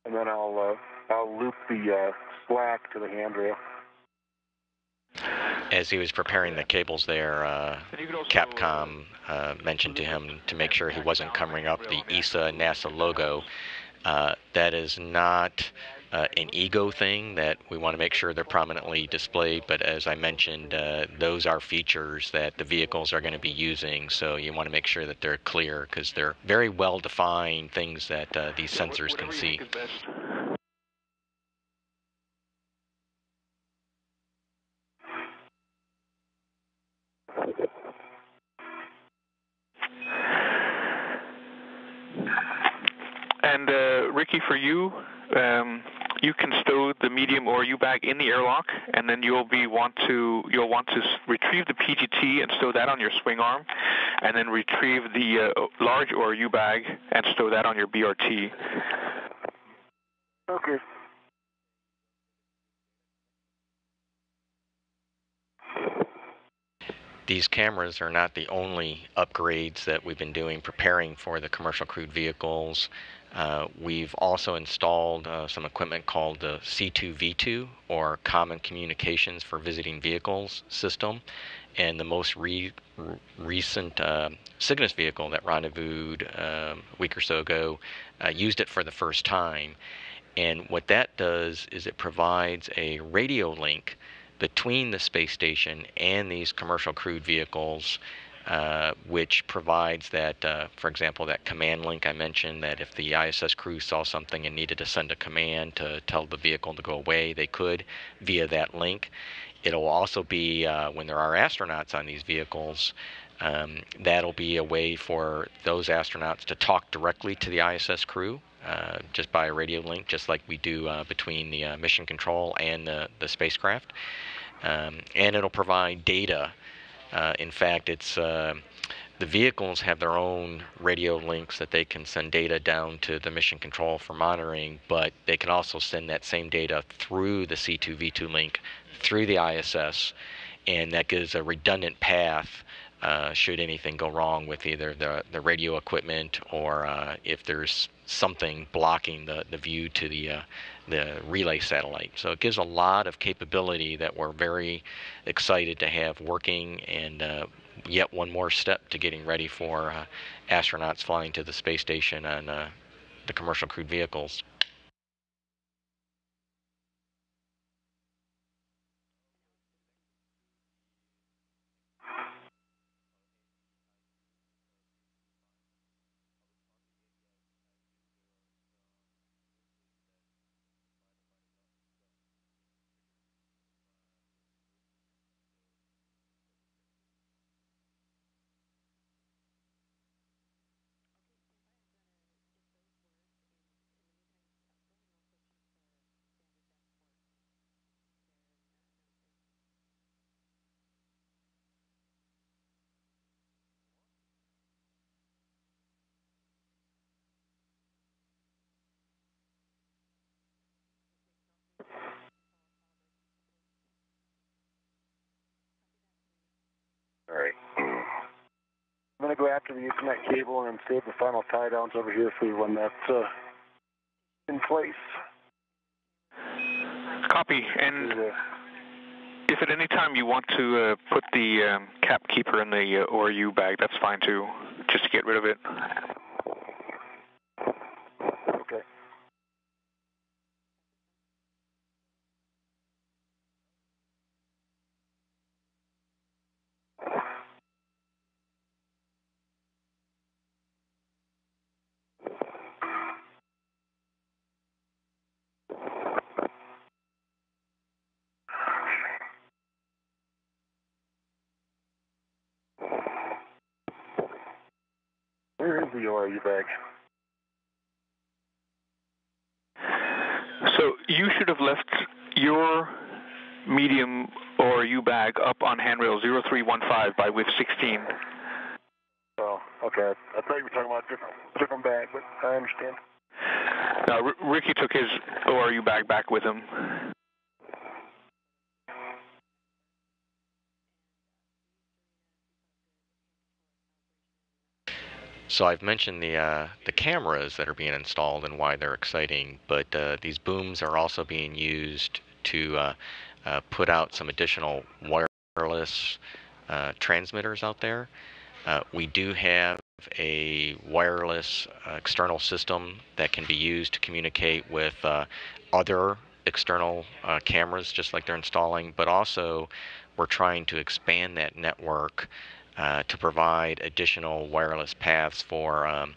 And then I'll loop the slack to the handrail. As he was preparing the cables there, Capcom mentioned to him to make sure he wasn't covering up the ESA NASA logo. That is not an ego thing, that we want to make sure they're prominently displayed, but as I mentioned, those are features that the vehicles are going to be using, so you want to make sure that they're clear, because they're very well defined things that these sensors can see. And Ricky, for you, you can stow the medium or U-bag in the airlock, and then you'll want to retrieve the PGT and stow that on your swing arm, and then retrieve the large or U-bag and stow that on your BRT. Okay. These cameras are not the only upgrades that we've been doing preparing for the commercial crewed vehicles. We've also installed some equipment called the C2V2, or Common Communications for Visiting Vehicles system. And the most recent Cygnus vehicle that rendezvoused a week or so ago used it for the first time. And what that does is it provides a radio link between the space station and these commercial crewed vehicles which provides that, for example, that command link I mentioned, that if the ISS crew saw something and needed to send a command to tell the vehicle to go away, they could via that link. It'll also be, when there are astronauts on these vehicles, that'll be a way for those astronauts to talk directly to the ISS crew, just by a radio link, just like we do between the mission control and the spacecraft. And it'll provide data. In fact, it's the vehicles have their own radio links that they can send data down to the mission control for monitoring, but they can also send that same data through the C2V2 link through the ISS, and that gives a redundant path should anything go wrong with either the radio equipment, or if there's something blocking the view to the relay satellite. So it gives a lot of capability that we're very excited to have working, and yet one more step to getting ready for astronauts flying to the space station on the commercial crewed vehicles. All right. I'm going to go after the Ethernet cable and save the final tie downs over here for you when that's in place. Copy. And if at any time you want to put the cap keeper in the ORU bag, that's fine too, just to get rid of it. Okay. Where is the ORU bag? So you should have left your medium ORU bag up on handrail 0315 by WIF 16. Oh, okay. I thought you were talking about a different bag, but I understand. No, Ricky took his ORU bag back with him. So I've mentioned the cameras that are being installed and why they're exciting, but these booms are also being used to put out some additional wireless transmitters out there. We do have a wireless external system that can be used to communicate with other external cameras, just like they're installing, but also we're trying to expand that network to provide additional wireless paths for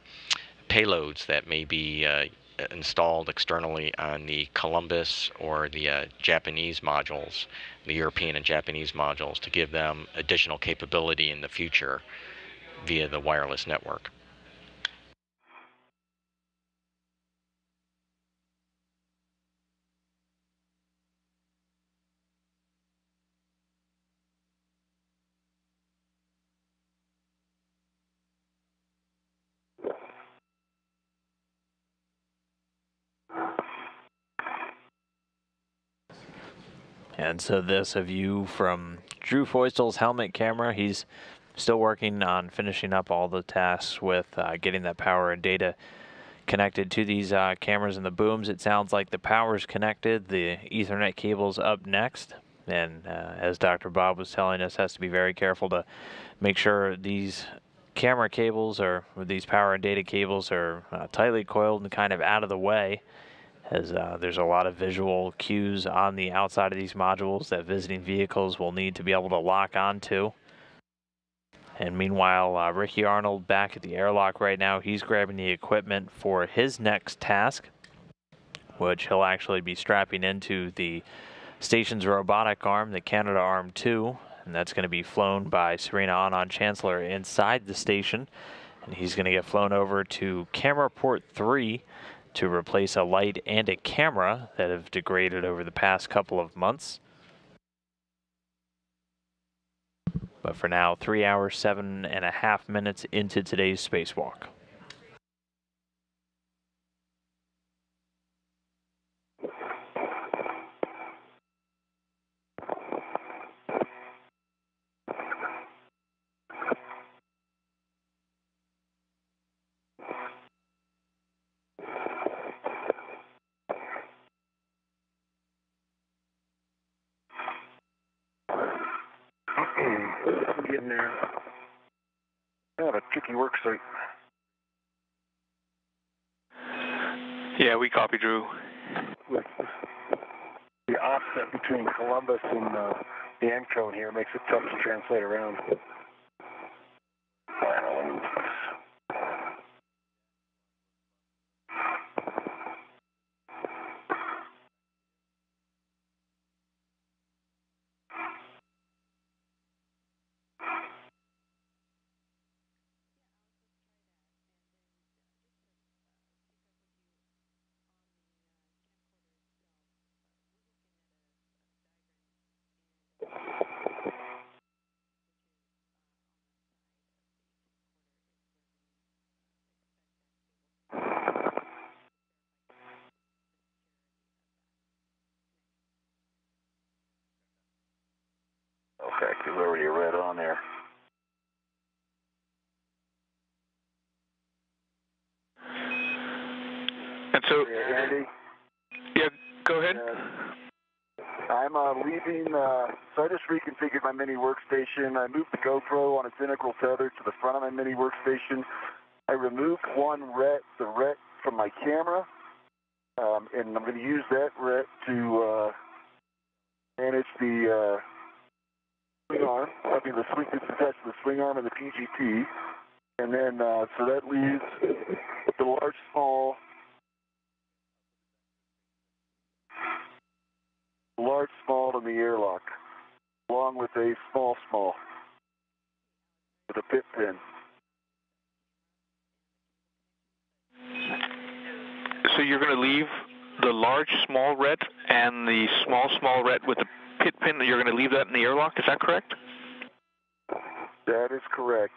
payloads that may be installed externally on the Columbus or the Japanese modules, the European and Japanese modules, to give them additional capability in the future via the wireless network. And so this a view from Drew Feustel's helmet camera. He's still working on finishing up all the tasks with getting that power and data connected to these cameras and the booms. It sounds like the power's connected. The Ethernet cable's up next. And as Dr. Bob was telling us, has to be very careful to make sure these camera cables or these power and data cables are tightly coiled and kind of out of the way, as there's a lot of visual cues on the outside of these modules that visiting vehicles will need to be able to lock onto. And meanwhile, Ricky Arnold back at the airlock right now. He's grabbing the equipment for his next task, which he'll actually be strapping into the station's robotic arm, the Canada Arm 2, and that's going to be flown by Serena Anand Chancellor inside the station. And he's going to get flown over to camera port 3 to replace a light and a camera that have degraded over the past couple of months. But for now, 3 hours, 7.5 minutes into today's spacewalk. Getting there. Yeah, a tricky work site. Yeah, we copy, Drew. With the offset between Columbus and the end cone here makes it tough to translate around. Okay, because already read on there. And so, Yeah, Andy? yeah, go ahead. I'm leaving, so I just reconfigured my mini workstation. I moved the GoPro on its integral tether to the front of my mini workstation. I removed one the RET from my camera, and I'm going to use that RET to manage the swing arm. I mean, the swing is attached to the swing arm and the PGT. And then, so that leaves the large, small, in the airlock, along with a small, with a pit pin. So you're going to leave the large, small ret and the small ret with the pit pin. You're going to leave that in the airlock. Is that correct? That is correct.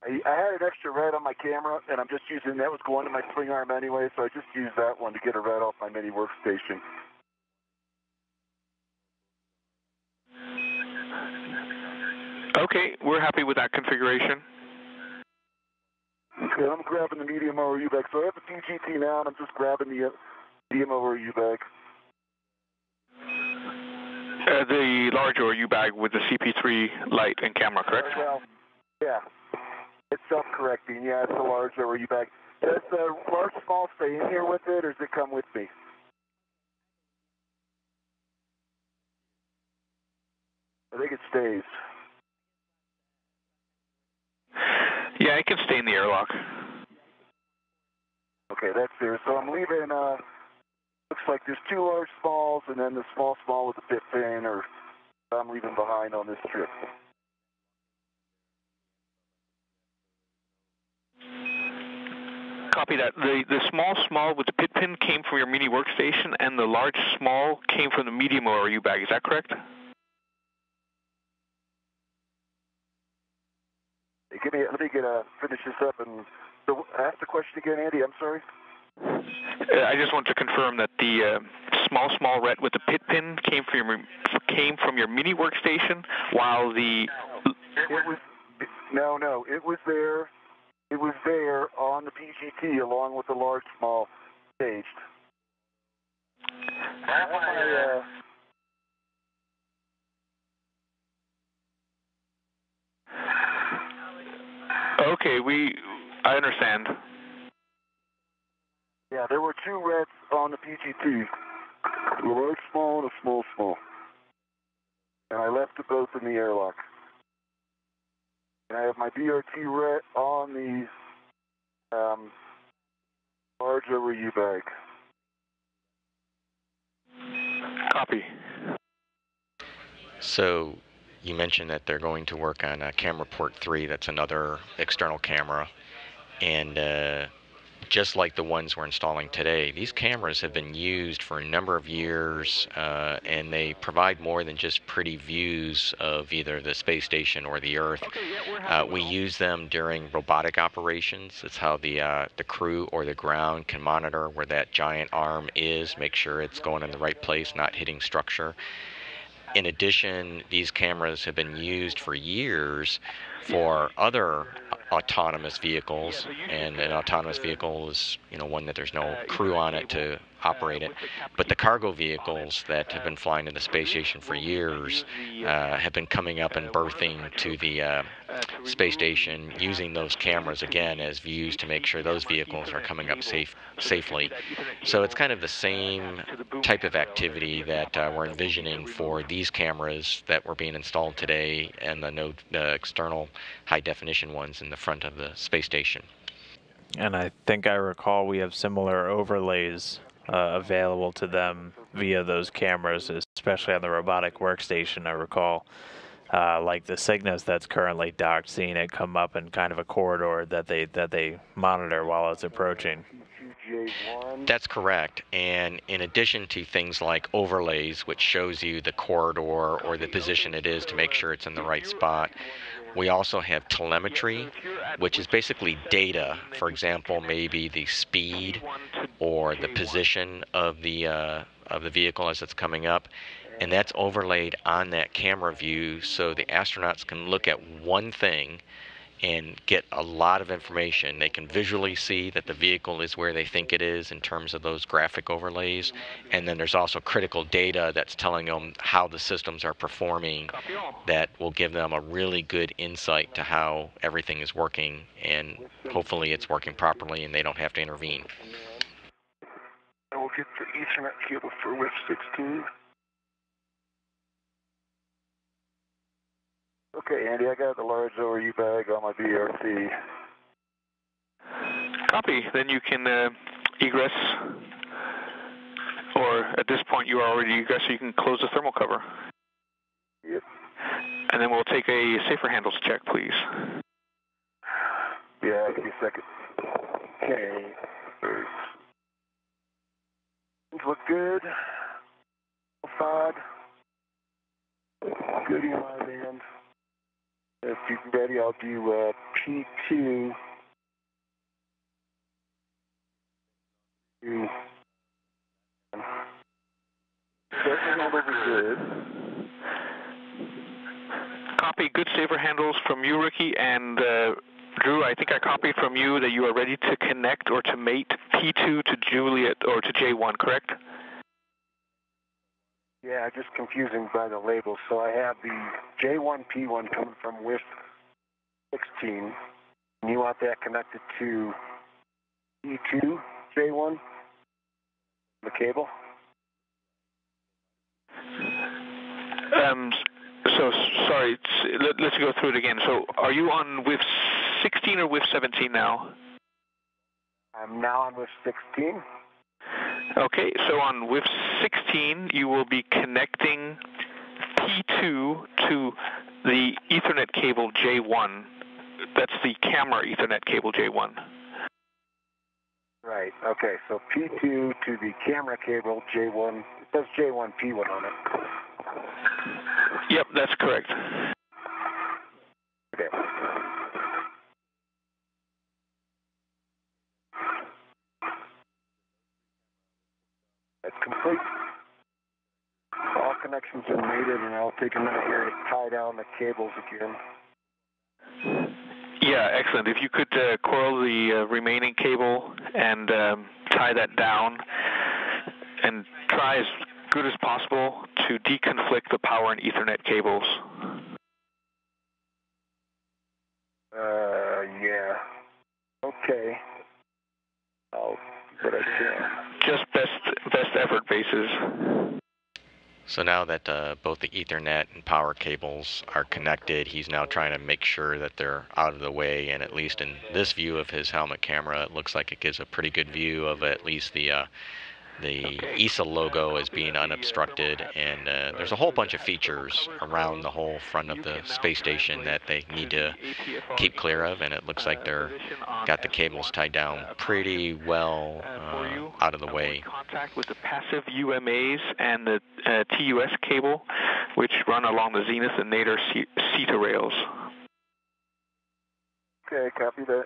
I had an extra red on my camera, and I'm just using that was going to my swing arm anyway, so I just used that one to get a red off my mini workstation. Okay, we're happy with that configuration. Okay, I'm grabbing the medium ORU bag. So I have the PGT now, and I'm just grabbing the medium ORU bag. The large ORU bag with the CP3 light and camera, correct? Well, yeah. It's self-correcting. Yeah, it's a large ORU bag. Does the large small stay in here with it, or does it come with me? I think it stays. Yeah, it can stay in the airlock. Okay, that's there. So I'm leaving, looks like there's two large smalls, and then the small with the pit pin, or I'm leaving behind on this trip. Copy that. The small with the pit pin came from your mini workstation, and the large small came from the medium ORU bag. Is that correct? Let me finish this up and so ask the question again, Andy. I'm sorry. I just want to confirm that the small ret with the pit pin came from your mini workstation, while the no, it was there. It was there on the PGT along with the large small staged. Okay, I understand. Yeah, there were two reds on the PGT, A large, small, and a small, small. And I left the both in the airlock. And I have my BRT on the large over U-bag. Copy. So you mentioned that they're going to work on camera port 3. That's another external camera. And just like the ones we're installing today, these cameras have been used for a number of years, and they provide more than just pretty views of either the space station or the Earth. We use them during robotic operations. It's how the crew or the ground can monitor where that giant arm is, make sure it's going in the right place, not hitting structure. In addition, these cameras have been used for years for other autonomous vehicles, and an autonomous vehicle is, one that there's no crew on it to operate it. But the cargo vehicles that have been flying to the space station for years have been coming up and berthing to the space station using those cameras again as views to make sure those vehicles are coming up safely. So it's kind of the same type of activity that we're envisioning for these cameras that were being installed today and the external high-definition ones in the front of the space station. And I think I recall we have similar overlays available to them via those cameras, especially on the robotic workstation. I recall, like the Cygnus that's currently docked, seeing it come up in kind of a corridor that they monitor while it's approaching. That's correct. And in addition to things like overlays, which shows you the corridor or the position it is to make sure it's in the right spot, we also have telemetry, which is basically data. For example, maybe the speed or the position of the vehicle as it's coming up, and that's overlaid on that camera view, so the astronauts can look at one thing and get a lot of information. They can visually see that the vehicle is where they think it is in terms of those graphic overlays, and then there's also critical data that's telling them how the systems are performing that will give them a really good insight to how everything is working, and hopefully it's working properly and they don't have to intervene. I will get the Ethernet cable for WIF 16. Okay, Andy, I got the large ORU bag on my BRT. Copy. Then you can egress, or at this point you are already egress, so you can close the thermal cover. Yep. And then we'll take a safer handles check, please. Yeah, give me a second. Okay. Things look good. Fog. Good in my band. If you're ready, I'll do P2. Safer handles are good. Copy. Good safer handles from you, Ricky, and Drew, I think I copied from you that you are ready to connect or to mate P2 to Juliet or to J1, correct? Yeah, just confusing by the labels. So I have the J1, P1 coming from WIF 16. And you want that connected to P2, J1, the cable? So, sorry, let's go through it again. So, are you on WIF 16 or WIF 17 now? I'm now on WIF 16. Okay, so on WIF 16, you will be connecting P2 to the Ethernet cable J1. That's the camera Ethernet cable J1. Right, okay, so P2 to the camera cable J1. It says J1, P1 on it. Yep, that's correct. Okay. That's complete. All connections are mated, and I'll take a minute here to tie down the cables again. Yeah, excellent. If you could coil the remaining cable and tie that down and try as good as possible to deconflict the power and Ethernet cables. Yeah. Okay. I'll do what I can. Just best effort basis. devices. So now that both the Ethernet and power cables are connected, he's now trying to make sure that they're out of the way, and at least in this view of his helmet camera, it looks like it gives a pretty good view of at least the ESA logo as being unobstructed, and there's a whole bunch of features around the whole front of the space station that they need to keep clear of, and it looks like they're got the cables tied down pretty well out of the way. Contact with the passive UMAs and the TUS cable, which run along the Zenith and Nadir CETA rails. Okay, copy that.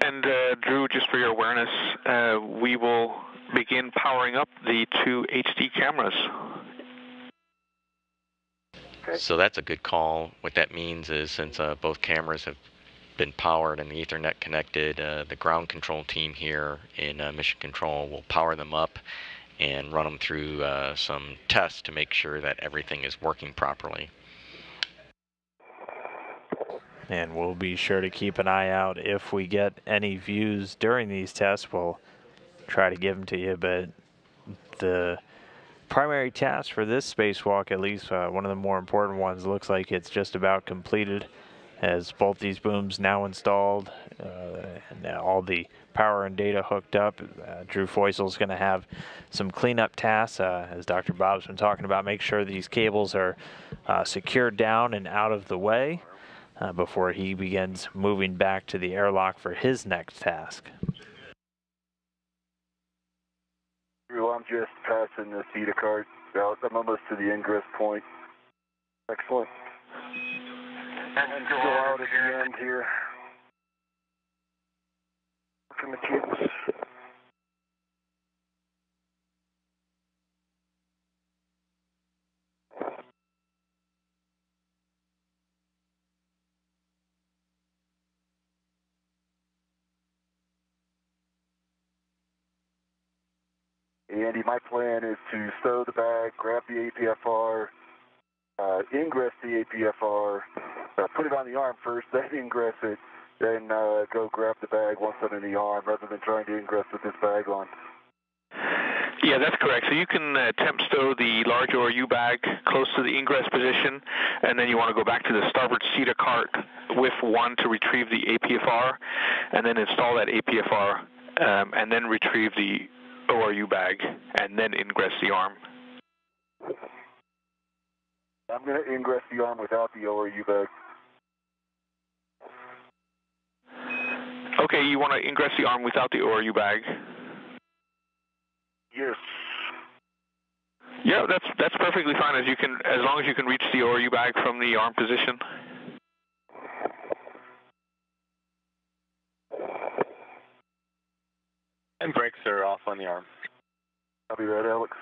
And Drew, just for your awareness, we will begin powering up the two HD cameras. Okay. So that's a good call. What that means is since both cameras have been powered and the Ethernet connected, the ground control team here in Mission Control will power them up and run them through some tests to make sure that everything is working properly. And we'll be sure to keep an eye out if we get any views during these tests. We'll try to give them to you, but the primary task for this spacewalk, at least one of the more important ones, looks like it's just about completed, as both these booms now installed and all the power and data hooked up. Drew Feusel is going to have some cleanup tasks, as Dr. Bob's been talking about, make sure these cables are secured down and out of the way before he begins moving back to the airlock for his next task. Drew, I'm just passing the CETA card out. I'm almost to the ingress point. Excellent. And go out at the end here. From the kids. Andy, my plan is to stow the bag, grab the APFR, ingress the APFR, put it on the arm first, then ingress it, then go grab the bag once I'm in the arm, rather than trying to ingress with this bag on. Yeah, that's correct. So you can temp stow the large ORU bag close to the ingress position, and then you want to go back to the starboard CETA cart with one to retrieve the APFR, and then install that APFR, and then retrieve the ORU bag, and then ingress the arm. I'm going to ingress the arm without the ORU bag. Okay, you want to ingress the arm without the ORU bag? Yes. Yeah, that's perfectly fine, as long as you can reach the ORU bag from the arm position. And brakes are off on the arm. I'll be right, Alex.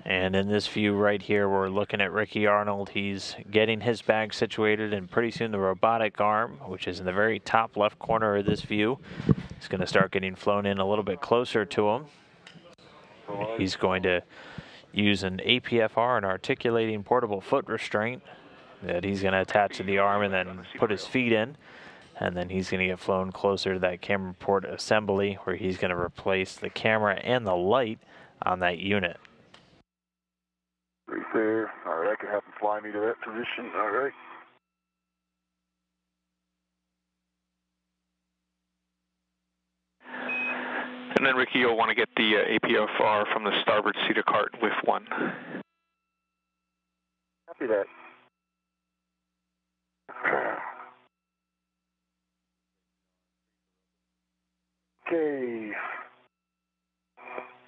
And in this view right here, we're looking at Ricky Arnold. He's getting his bag situated, and pretty soon the robotic arm, which is in the very top left corner of this view, is going to start getting flown in a little bit closer to him. He's going to use an APFR, an articulating portable foot restraint, that he's going to attach to the arm and then put his feet in. And then he's going to get flown closer to that camera port assembly where he's going to replace the camera and the light on that unit. Right there. All right, I can have him fly me to that position. All right. And then, Ricky, you'll want to get the APFR from the starboard cedar cart with one. Copy that. Okay.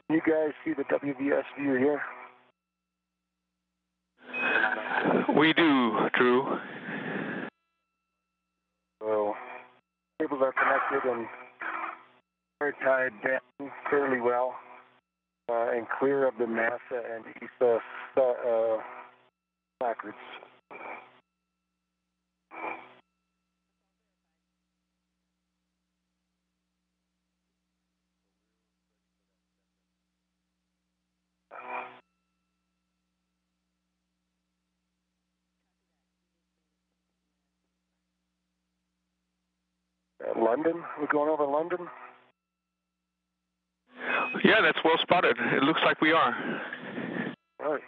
You guys see the WVS view here? We do, Drew. So, cables are connected and are tied down fairly well and clear of the NASA and ESA placards. London? We're going over London? Yeah, that's well spotted. It looks like we are. All right.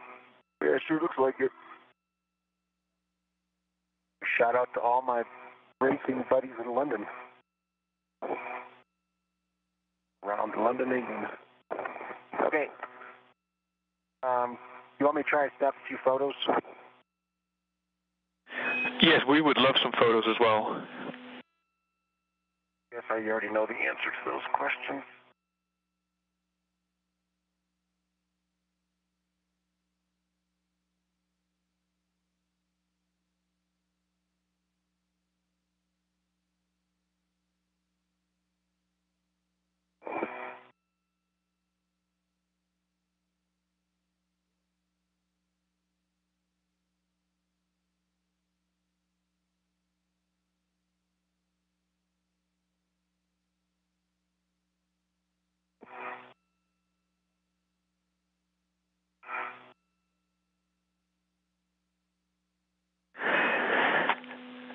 Yeah, it sure looks like it. Shout out to all my racing buddies in London. Around London, England. Okay. You want me to try and snap a few photos? Yes, we would love some photos as well. Guess I already know the answer to those questions.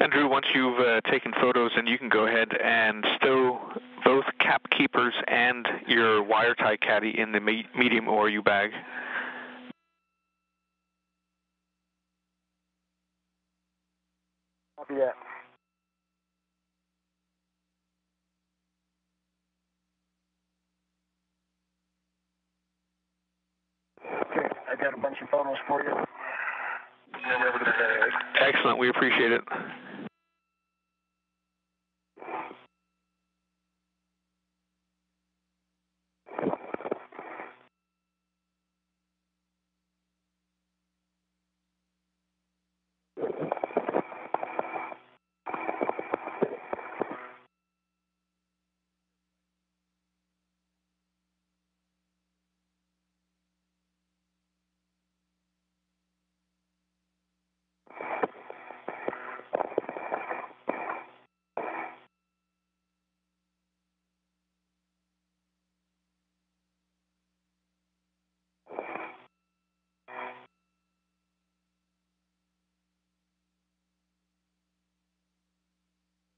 Andrew, once you've taken photos, then you can go ahead and stow both cap keepers and your wire tie caddy in the medium ORU bag. Copy that. Okay, I got a bunch of photos for you. Over to the bag. Excellent, we appreciate it.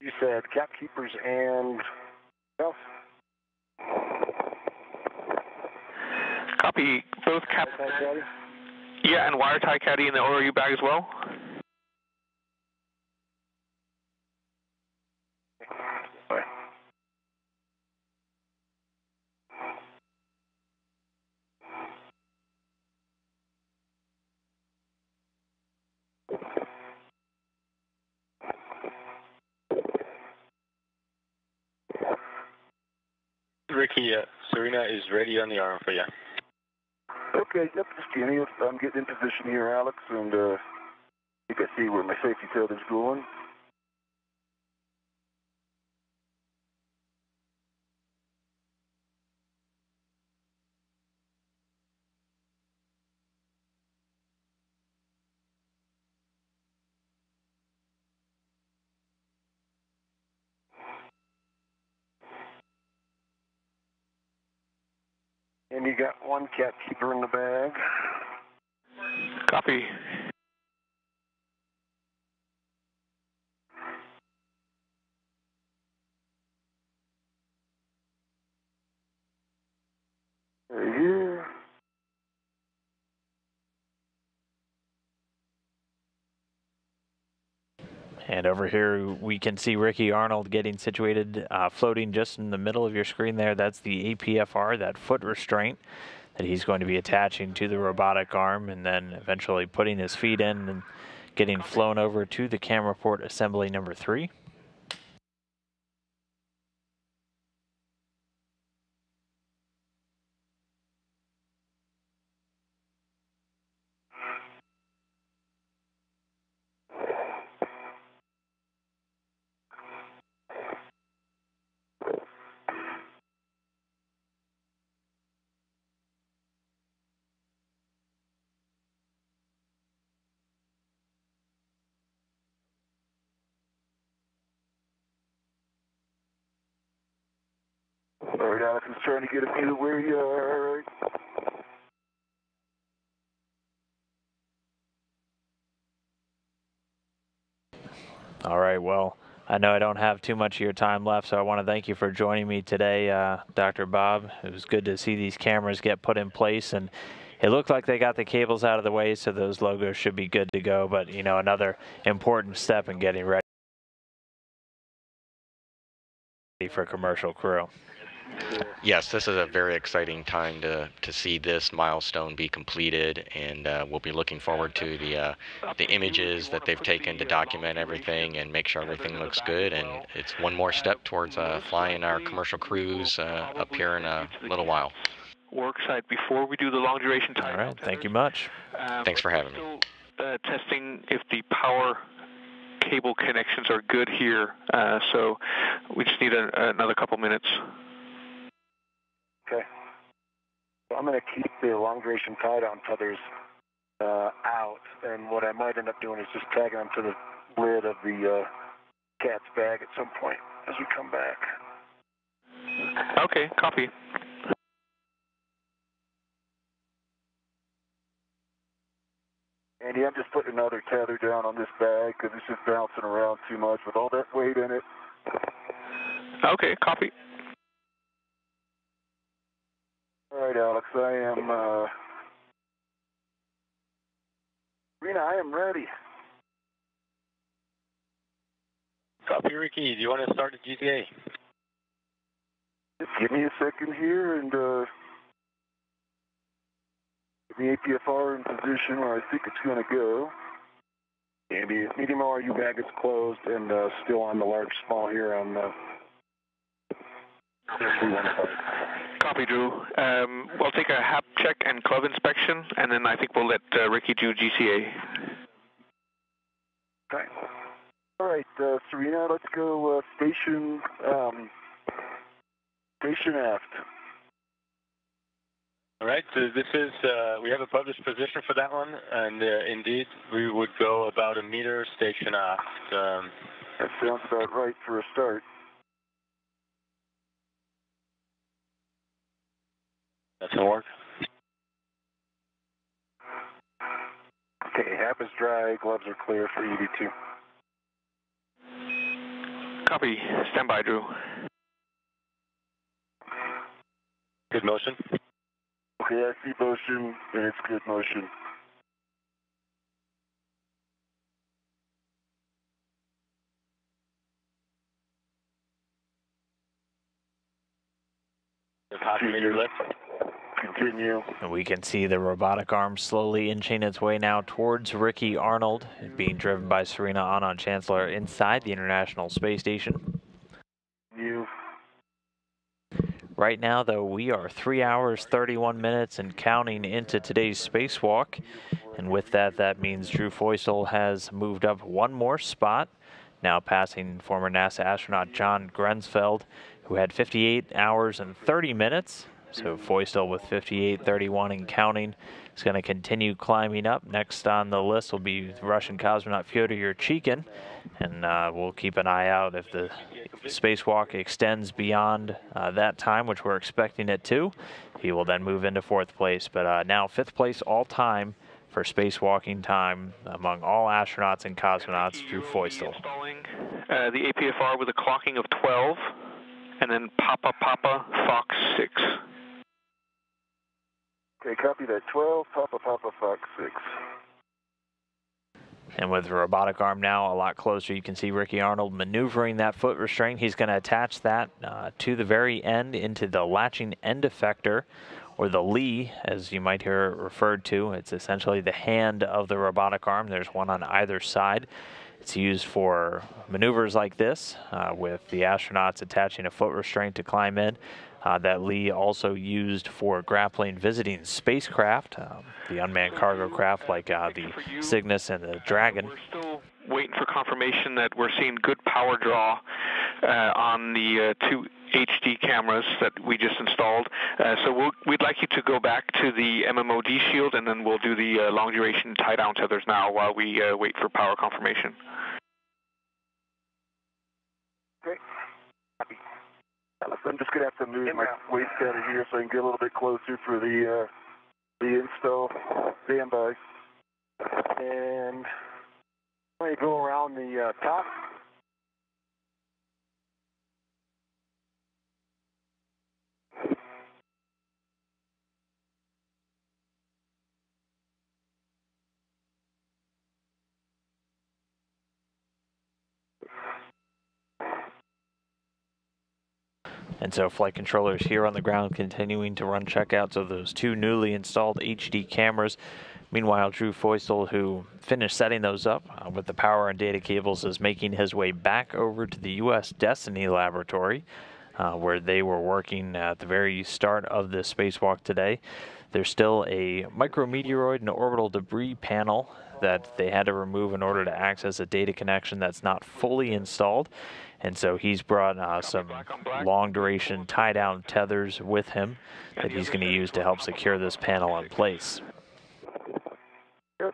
You said cap keepers and what else? Copy both cap... Caddy? Yeah, and wire tie caddy in the ORU bag as well? Sorry. Ricky, Serena is ready on the arm for you. Okay, yep, just Kenny. I'm getting in position here, Alex, and you can see where my safety tail is going. And you got one cat keeper in the bag. Copy. Right here. And over here, we can see Ricky Arnold getting situated, floating just in the middle of your screen there. That's the APFR, that foot restraint that he's going to be attaching to the robotic arm and then eventually putting his feet in and getting flown over to the camera port assembly number 3. All right, Alex is trying to get a view of where you are. All right, well, I know I don't have too much of your time left, so I want to thank you for joining me today, Dr. Bob. It was good to see these cameras get put in place, and it looked like they got the cables out of the way, so those logos should be good to go. But, you know, another important step in getting ready for a commercial crew. Yes, this is a very exciting time to see this milestone be completed, and we'll be looking forward to the images that they've taken to document everything and make sure everything looks good. And it's one more step towards flying our commercial crews up here in a little while. Work site before we do the long duration time. All right, thank you much. Thanks for having me. Testing if the power cable connections are good here, so we just need another couple minutes. Okay. So I'm going to keep the long duration tie-down tethers out, and what I might end up doing is just tagging them to the lid of the cat's bag at some point as we come back. Okay, copy. Andy, I'm just putting another tether down on this bag because it's just bouncing around too much with all that weight in it. Okay, copy. All right, Alex, Rena, I am ready. Copy, Ricky. Do you want to start the GTA? Just give me a second here and get the APFR in position where I think it's going to go. Andy, medium RU bag is closed and still on the large small here on the 315. Copy, Drew. We'll take a HAP check and club inspection, and then I think we'll let Ricky do GCA. Okay. All right, Serena, let's go station aft. All right, so this is, we have a published position for that one, and indeed, we would go about a meter station aft. That sounds about right for a start. That's going to work. Okay, HAP is dry, gloves are clear for EV2. Copy. Stand by, Drew. Good motion. Okay, I see motion, and it's good motion. Meter lift. Continue. And we can see the robotic arm slowly inching its way now towards Ricky Arnold, being driven by Serena Anand-Chancellor inside the International Space Station. You. Right now, though, we are 3 hours, 31 minutes and counting into today's spacewalk. And with that, that means Drew Feustel has moved up one more spot, now passing former NASA astronaut John Grensfeld, who had 58 hours and 30 minutes. So Foystel with 58.31 and counting is going to continue climbing up. Next on the list will be Russian cosmonaut Fyodor Yurchikhin, and we'll keep an eye out if the spacewalk extends beyond that time, which we're expecting it to. He will then move into 4th place, but now 5th place all time for spacewalking time among all astronauts and cosmonauts, Drew Foystel. Installing the APFR with a clocking of 12, and then Papa Papa Fox 6. Okay, copy that. 12, Papa Papa Fox 6. And with the robotic arm now a lot closer, you can see Ricky Arnold maneuvering that foot restraint. He's going to attach that to the very end into the latching end effector, or the Lee, as you might hear it referred to. It's essentially the hand of the robotic arm. There's one on either side. It's used for maneuvers like this, with the astronauts attaching a foot restraint to climb in. That Lee also used for grappling visiting spacecraft, the unmanned cargo craft like the Cygnus and the Dragon. We're still waiting for confirmation that we're seeing good power draw on the 2 HD cameras that we just installed. So we'd like you to go back to the MMOD shield, and then we'll do the long duration tie down tethers now while we wait for power confirmation. Okay. I'm just going to have to move my waist out of here so I can get a little bit closer for the install. Stand by. And let me go around the top. And so flight controllers here on the ground continuing to run checkouts of those 2 newly installed HD cameras. Meanwhile, Drew Foystel, who finished setting those up with the power and data cables, is making his way back over to the U.S. Destiny Laboratory, where they were working at the very start of this spacewalk today. There's still a micrometeoroid and orbital debris panel that they had to remove in order to access a data connection that's not fully installed. And so he's brought some long-duration tie-down tethers with him that he's going to use to help secure this panel in place. Yep.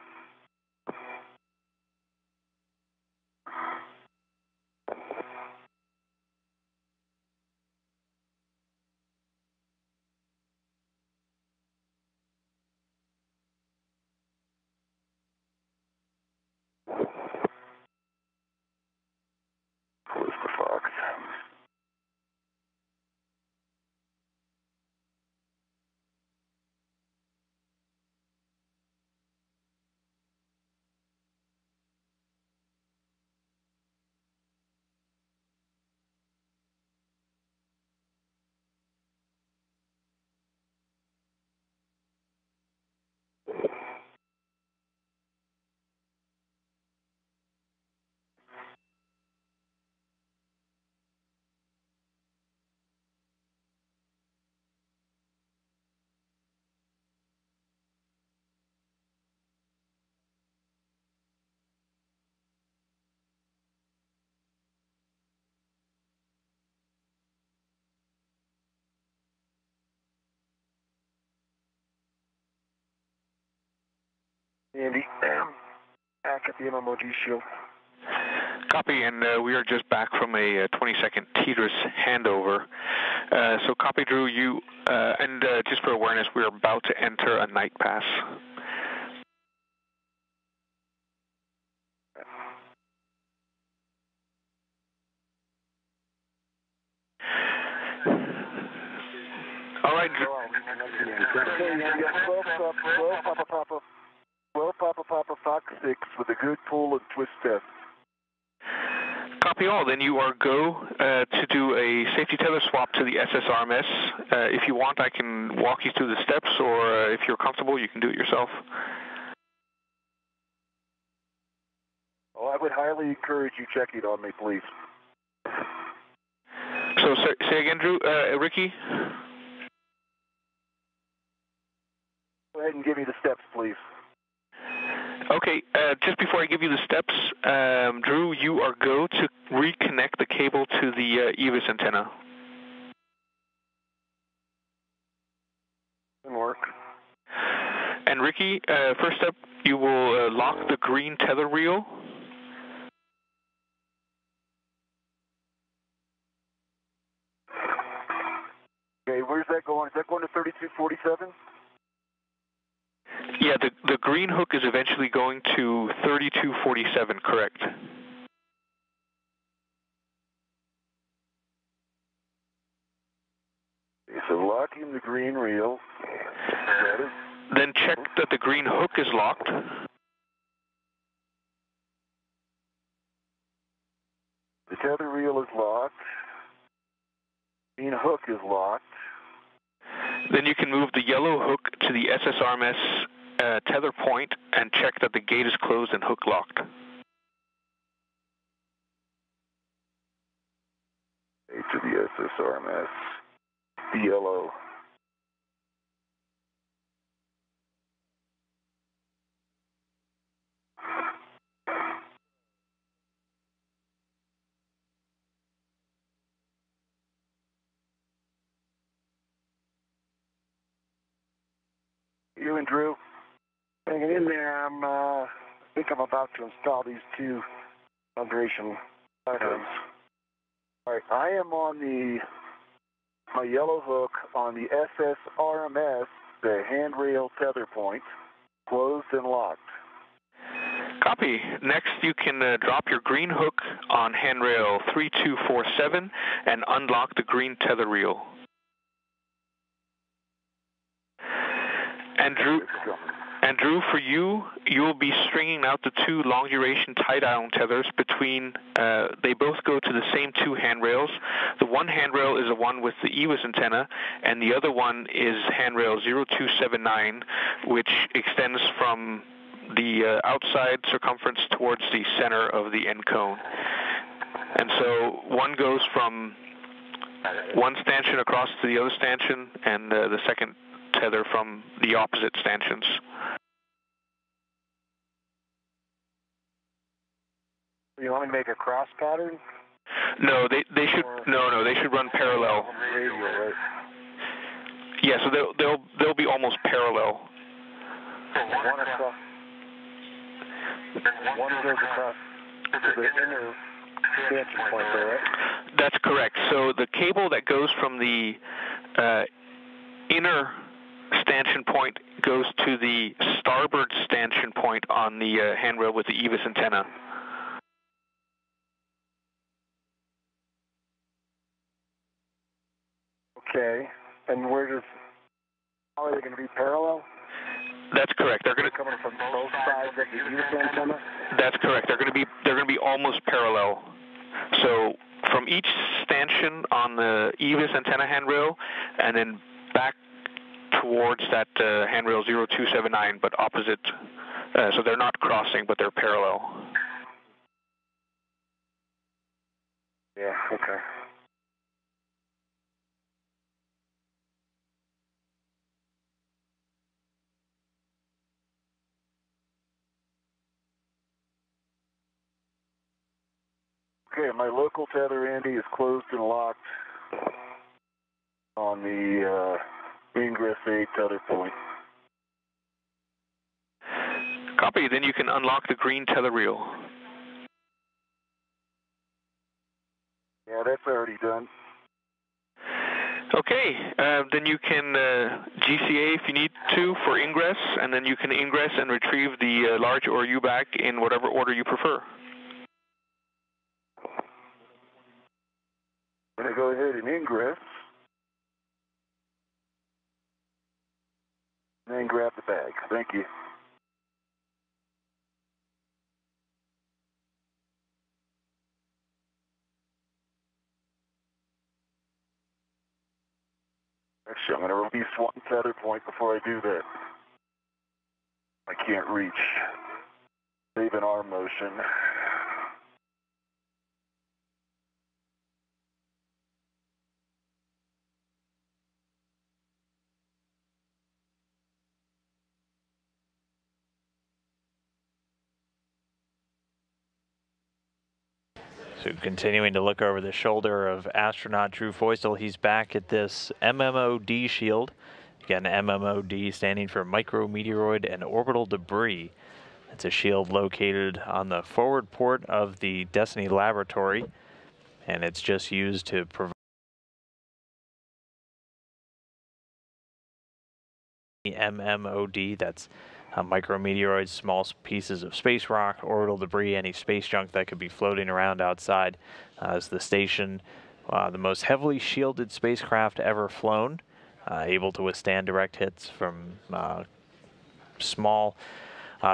Close the Fox. Andy, back at the MMOD shield. Copy, and we are just back from a 20-second TDRS handover. So copy, Drew, you, and just for awareness, we're about to enter a night pass. All right, Drew. 12 Papa Papa Fox 6 with a good pull and twist test. Copy all. Then you are go to do a safety tether swap to the SSRMS. If you want, I can walk you through the steps, or if you're comfortable, you can do it yourself. Oh, I would highly encourage you check it on me, please. So say again, Drew, Ricky? Go ahead and give me the steps, please. Okay, just before I give you the steps, Drew, you are go to reconnect the cable to the EVIS antenna. And Ricky, first up, you will lock the green tether reel. Okay, where's that going? Is that going to 3247? Yeah, the green hook is eventually going to 3247, correct? Okay, so locking the green reel. Then check that the green hook is locked. The tether reel is locked. Green hook is locked. Then you can move the yellow hook to the SSRMS tether point and check that the gate is closed and hook locked. To the SSRMS. The yellow. You and Drew? Hanging in there. I think I'm about to install these two vibration items. All right, I am on my yellow hook on the SSRMS, the handrail tether point, closed and locked. Copy. Next, you can drop your green hook on handrail 3247 and unlock the green tether reel. And Drew, for you, you'll be stringing out the two long-duration tie-down tethers between, they both go to the same two handrails. The one handrail is the one with the EWIS antenna, and the other one is handrail 0279, which extends from the outside circumference towards the center of the end cone. And so one goes from one stanchion across to the other stanchion, and the second tether from the opposite stanchions. You want me to make a cross pattern? No, they should they should run parallel. Radio, right? Yeah, so they'll be almost parallel. One across. One goes across the inner stanchion point there, right? That's correct. So the cable that goes from the inner stanchion point goes to the starboard stanchion point on the handrail with the EWIS antenna. Okay, and how are they going to be parallel? That's correct. They're going to coming from both sides of the EWIS antenna. That's correct. They're going to be almost parallel. So from each stanchion on the EWIS antenna handrail, and then back towards that handrail 0279, but opposite. So they're not crossing, but they're parallel. Yeah. Okay. Okay, my local tether, Andy, is closed and locked on the ingress 8 tether point. Copy. Then you can unlock the green tether reel. Yeah, that's already done. Okay, then you can GCA if you need to for ingress, and then you can ingress and retrieve the large or U-back in whatever order you prefer. I'm going to go ahead and ingress, and then grab the bag. Thank you. Actually, I'm going to release one tether point before I do that. I can't reach. Save an arm motion. So continuing to look over the shoulder of astronaut Drew Feustel, he's back at this MMOD shield. Again, MMOD standing for micrometeoroid and orbital debris. It's a shield located on the forward port of the Destiny laboratory, and it's just used to provide MMOD, that's micrometeoroids, small pieces of space rock, orbital debris, any space junk that could be floating around outside. Is the station the most heavily shielded spacecraft ever flown, able to withstand direct hits from small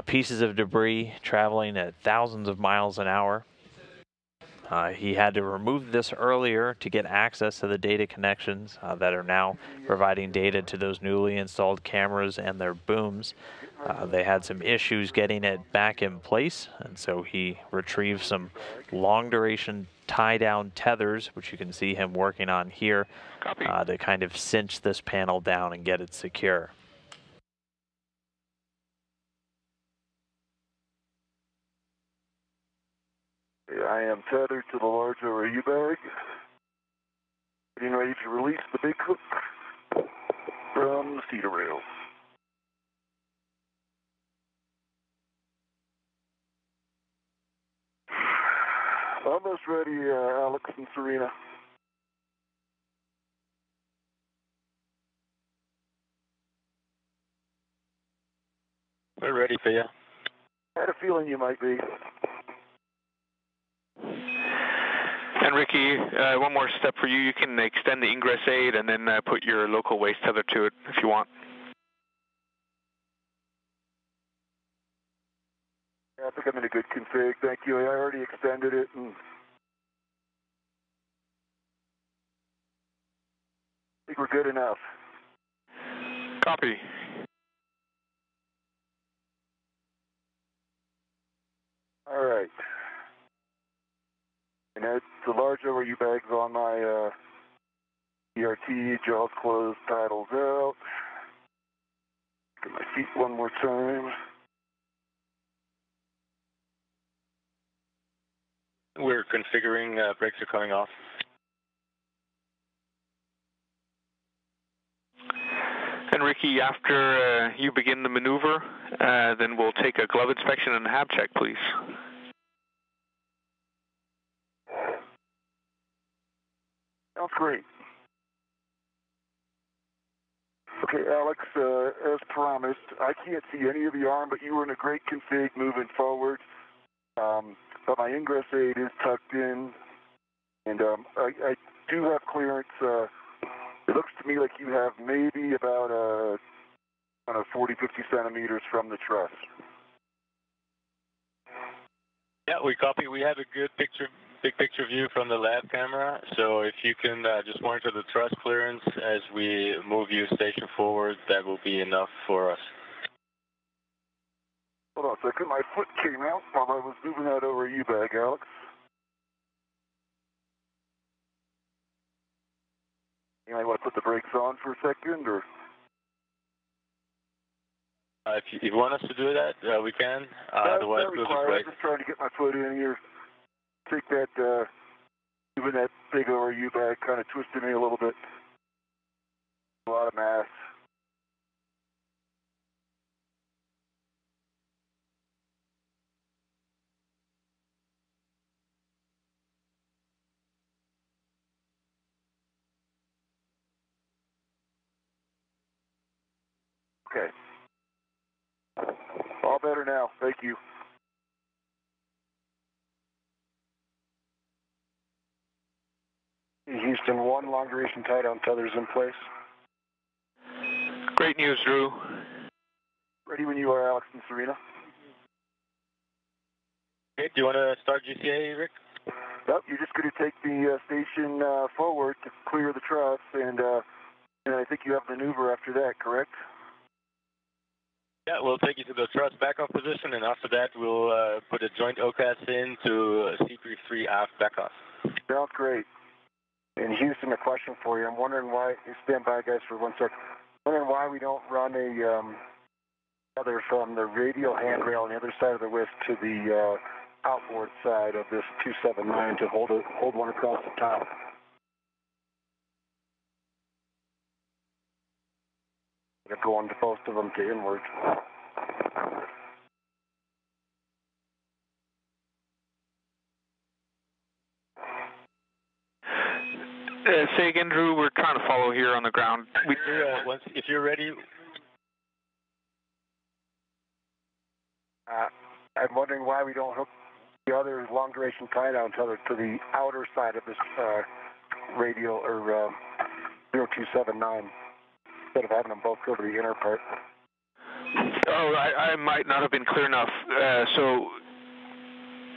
pieces of debris traveling at thousands of miles an hour. He had to remove this earlier to get access to the data connections that are now providing data to those newly installed cameras and their booms. They had some issues getting it back in place, and so he retrieved some long-duration tie-down tethers, which you can see him working on here, to kind of cinch this panel down and get it secure. I am tethered to the large ORU bag. Getting ready to release the big hook from the cedar rail. Almost ready, Alex and Serena. We're ready for you. I had a feeling you might be. And Ricky, one more step for you. You can extend the ingress aid and then put your local waste tether to it if you want. Yeah, I think I'm in a good config. Thank you. I already extended it, and I think we're good enough. Copy. All right. And it's the large ORU bags on my ERT, jaws closed, paddles out. Get my feet one more time. We're configuring, brakes are coming off. And Ricky, after you begin the maneuver, then we'll take a glove inspection and a hab check, please. Sounds great. Okay, Alex, as promised, I can't see any of the arm, but you were in a great config moving forward. But my ingress aid is tucked in, and I do have clearance. It looks to me like you have maybe about 40, 50 centimeters from the truss. Yeah, we copy. We have a good picture, big picture view from the lab camera. So if you can just monitor the truss clearance as we move you station forward, that will be enough for us. Hold on a second. My foot came out while I was moving that ORU bag, Alex. You might want to put the brakes on for a second, or? If you want us to do that, we can. Otherwise, we'll just wait. I'm just trying to get my foot in here. Take that, moving that big ORU bag kind of twisted me a little bit. A lot of mass. Okay. All better now. Thank you. Houston, 1 long duration tie down tethers in place. Great news, Drew. Ready when you are, Alex and Serena. Okay, do you want to start GCA, Rick? Yep, you're just going to take the station forward to clear the truss, and I think you have maneuver after that, correct? Yeah, we'll take you to the truss backoff position, and after that, we'll put a joint OCAS in to C3 aft backoff. Sounds great. And Houston, a question for you. I'm wondering why, stand by guys for 1 second. I'm wondering why we don't run a tether from the radial handrail on the other side of the whisk to the outboard side of this 279 to hold one across the top. of going to both of them to inward. Say again, Drew. We're trying to follow here on the ground. If you're ready. I'm wondering why we don't hook the other long-duration tie-down tether to the outer side of this radial or 0279 instead of having them both go to the inner part. Oh, I might not have been clear enough. So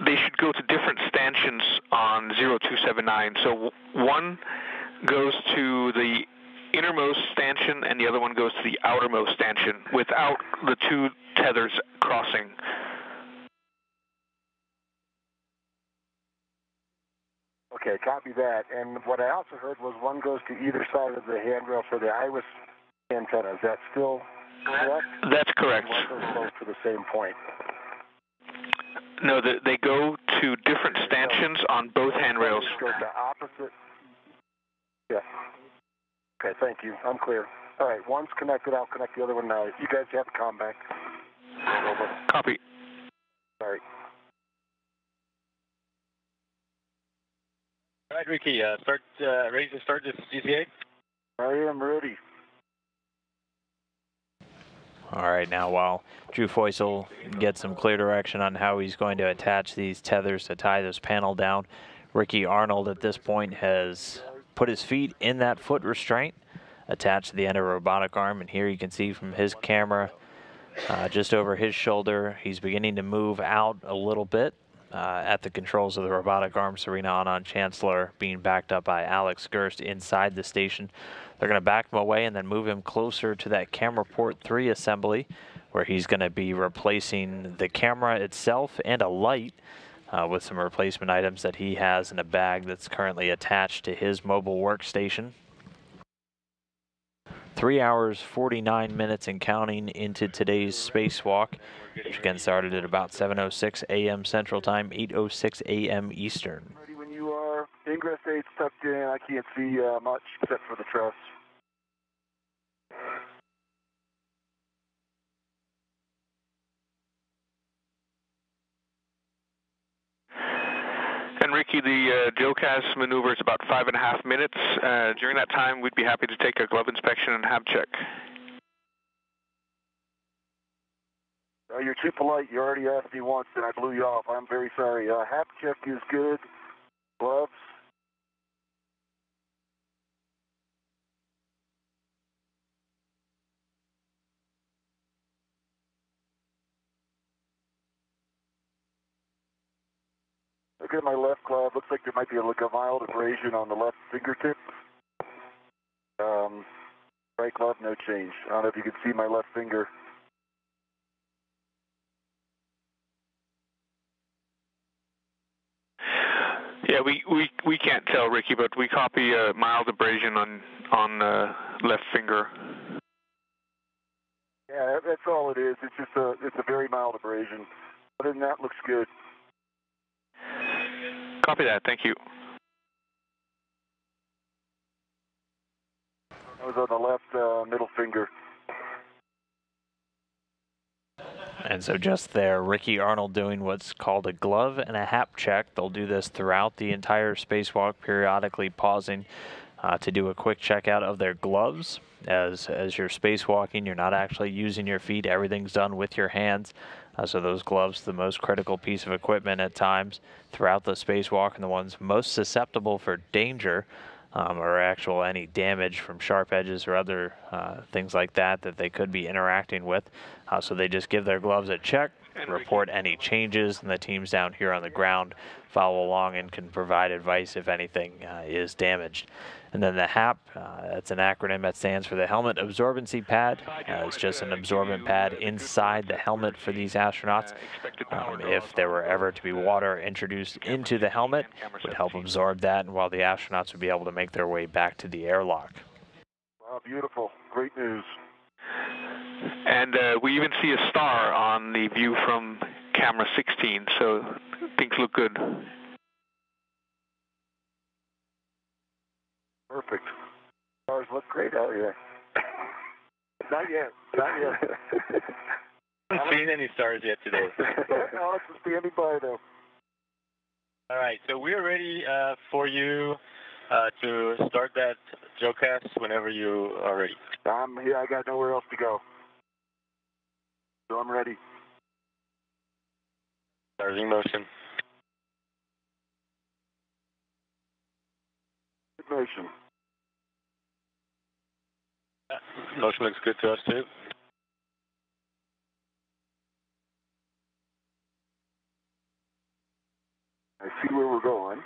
they should go to different stanchions on 0279. So one goes to the innermost stanchion and the other one goes to the outermost stanchion without the two tethers crossing. Okay, copy that. And what I also heard was one goes to either side of the handrail for the iris antenna. Is that still correct? That's correct. One goes both to the same point. No, they go to different stanchions on both handrails. Go to opposite. Yeah. Okay, thank you. I'm clear. All right, one's connected. I'll connect the other one now. You guys have the comm back. Over. Copy. Sorry. All right, Ricky, ready to start this CCA? I am ready. All right, now while Drew Feusel gets some clear direction on how he's going to attach these tethers to tie this panel down, Ricky Arnold at this point has put his feet in that foot restraint attached to the end of a robotic arm, and here you can see from his camera just over his shoulder, he's beginning to move out a little bit at the controls of the robotic arm. Serena Anand Chancellor being backed up by Alex Gerst inside the station. They're going to back him away and then move him closer to that camera port 3 assembly, where he's going to be replacing the camera itself and a light with some replacement items that he has in a bag that's currently attached to his mobile workstation. 3 hours, 49 minutes and counting into today's spacewalk, which again started at about 7:06 a.m. Central Time, 8:06 a.m. Eastern. Ready when you are. Ingress 8 tucked in. I can't see much except for the truss. And Ricky, the JOCAS maneuver is about 5.5 minutes. During that time, we'd be happy to take a glove inspection and hab check. You're too polite. You already asked me once, and I blew you off. I'm very sorry. Hab check is good. Gloves. Look at my left glove. Looks like there might be a mild abrasion on the left fingertip. Right glove, no change. I don't know if you can see my left finger. Yeah, we can't tell, Ricky, but we copy a mild abrasion on left finger. Yeah, that's all it is. It's just it's a very mild abrasion. Other than that, looks good. Copy that. Thank you. That was on the left middle finger. And so just there, Ricky Arnold doing what's called a glove and a hap check. They'll do this throughout the entire spacewalk, periodically pausing to do a quick checkout of their gloves. As you're spacewalking, you're not actually using your feet. Everything's done with your hands. So those gloves, the most critical piece of equipment at times throughout the spacewalk, and the ones most susceptible for danger or actual any damage from sharp edges or other things like that they could be interacting with. So they just give their gloves a check, report any changes, and the teams down here on the ground follow along and can provide advice if anything is damaged. And then the HAP, that's an acronym that stands for the Helmet Absorbency Pad. It's just an absorbent pad inside the helmet for these astronauts. If there were ever to be water introduced into the helmet, it would help absorb that, and while the astronauts would be able to make their way back to the airlock. Wow, beautiful. Great news. And we even see a star on the view from camera 16, so things look good. Perfect. Stars look great out here. Not yet. Not yet. Haven't seen any stars yet today. Alex is standing by, though. All right, so we're ready for you to start that Joecast whenever you are ready. I'm here. I got nowhere else to go. So I'm ready. Starting motion. Good motion. Motion looks good to us, too. I see where we're going.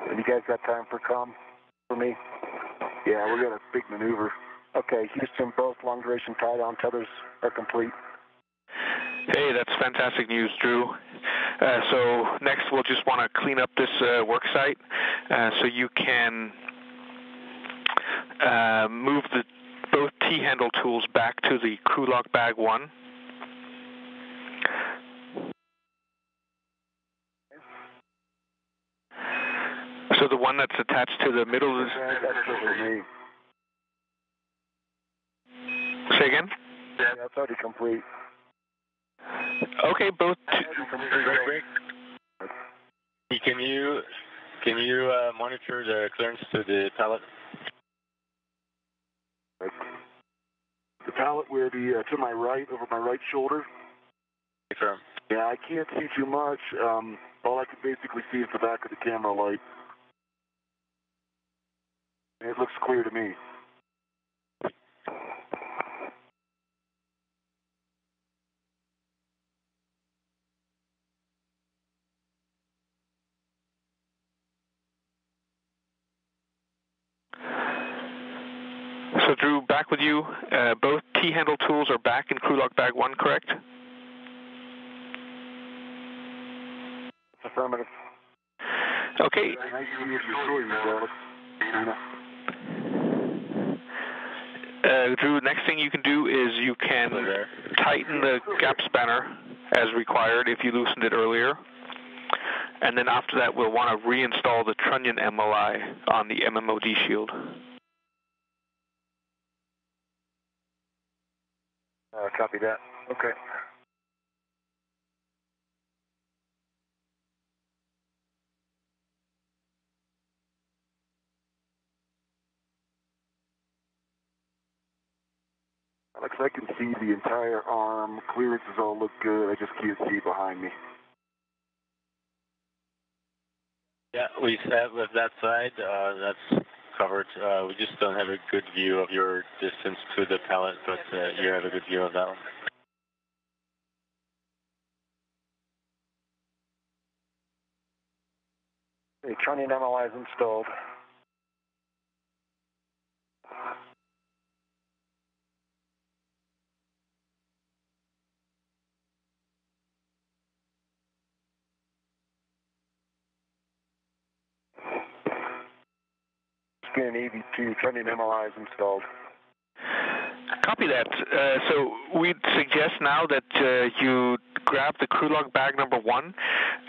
And you guys got time for for me? Yeah, we got a big maneuver. Okay, Houston, both long duration tie-down tethers are complete. Hey, that's fantastic news, Drew. So next we'll just want to clean up this work site so you can move both T-handle tools back to the crew lock bag 1. So the one that's attached to the middle is... That's over me. Say again? Yeah, that's already complete. Okay, both... Great. Can you monitor the clearance to the pallet? The pallet where the to my right, over my right shoulder. Confirm. Yeah, I can't see too much. All I can basically see is the back of the camera light. It looks clear to me. So Drew, back with you. Both T-handle tools are back in crew lock bag 1, correct? Affirmative. Okay. Nice to hear your story, Alex. Drew, next thing you can do is you can tighten the gap spanner as required if you loosened it earlier. And then after that, we'll want to reinstall the trunnion MOI on the MMOD shield. Copy that. Okay. Alex, I can see the entire arm. Clearances all look good. I just can't see behind me. Yeah, we have with that side, that's covered. We just don't have a good view of your distance to the pallet, but you have a good view of that one. The trunnion MLI is installed. Scan AV2, trunnion MLI is installed. Copy that. So we'd suggest now that you grab the crew log bag number 1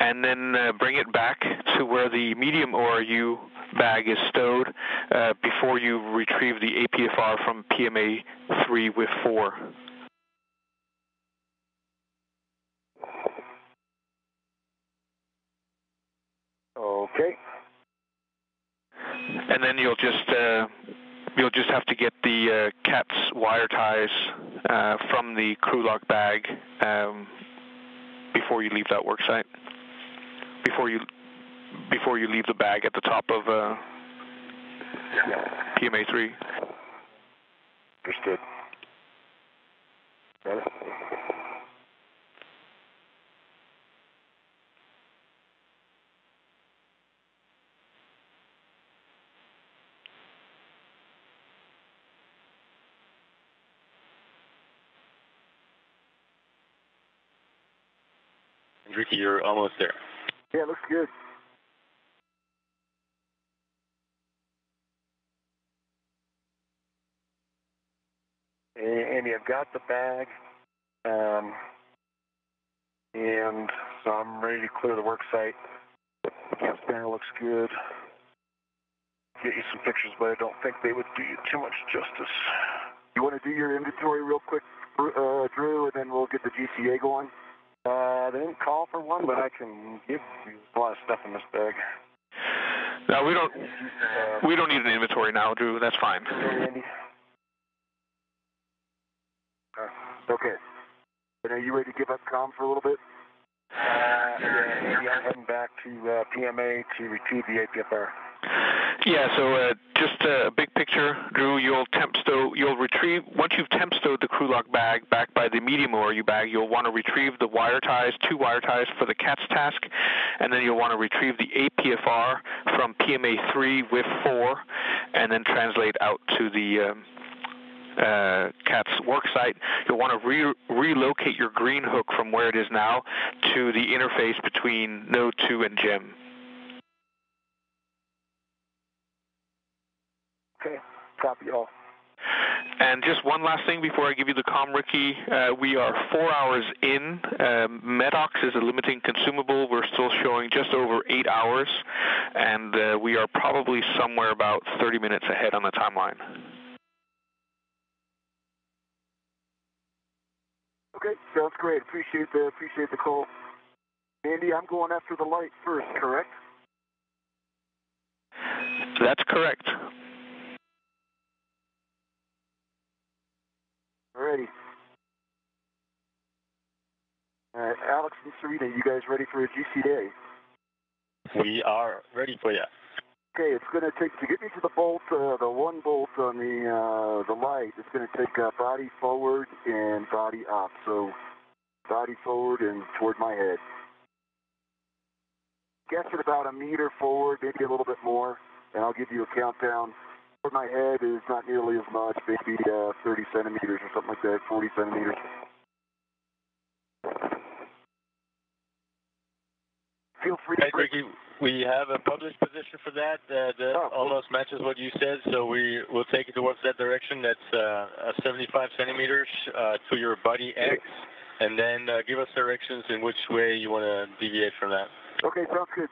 and then bring it back to where the medium ORU bag is stowed before you retrieve the APFR from PMA 3 with 4. Okay. And then you'll just have to get the CATS wire ties from the crew lock bag before you leave that work site. Before you leave the bag at the top of PMA 3. Understood. Got it. Ricky, you're almost there. Yeah, it looks good. Andy, I've got the bag, and so I'm ready to clear the work site. The spanner looks good. Get you some pictures, but I don't think they would do you too much justice. You want to do your inventory real quick, Drew, and then we'll get the GCA going? They didn't call for one, but I can give you a lot of stuff in this bag. No, we don't need an inventory now, Drew. That's fine. Andy. Okay. And are you ready to give up comm for a little bit? Yeah, Andy, I'm heading back to PMA to retrieve the APFR. Yeah, so just a big picture, Drew. You'll retrieve, once you've temp stowed the crew lock bag back by the medium ORU bag, you'll want to retrieve the wire ties, 2 wire ties for the CATS task, and then you'll want to retrieve the APFR from PMA 3 with 4, and then translate out to the CATS work site. You'll want to relocate your green hook from where it is now to the interface between Node 2 and GEM. Okay, copy all. And just one last thing before I give you the comm, Ricky. We are 4 hours in. Medox is a limiting consumable. We're still showing just over 8 hours, and we are probably somewhere about 30 minutes ahead on the timeline. Okay, sounds great. Appreciate the call. Andy, I'm going after the light first, correct? That's correct. Alrighty. Alright, Alex and Serena, you guys ready for a GCA? We are ready for you. Okay, it's going to take, to get me to the bolt, the one bolt on the light, it's going to take body forward and body up. So, body forward and toward my head. Guess at about a meter forward, maybe a little bit more, and I'll give you a countdown. Toward my head is not nearly as much, maybe 30 centimeters or something like that, 40 centimeters. Feel free to... Hey, Ricky, we have a published position for that almost matches what you said, so we will take it towards that direction. That's 75 centimeters to your body X, and then give us directions in which way you want to deviate from that. Okay, sounds good.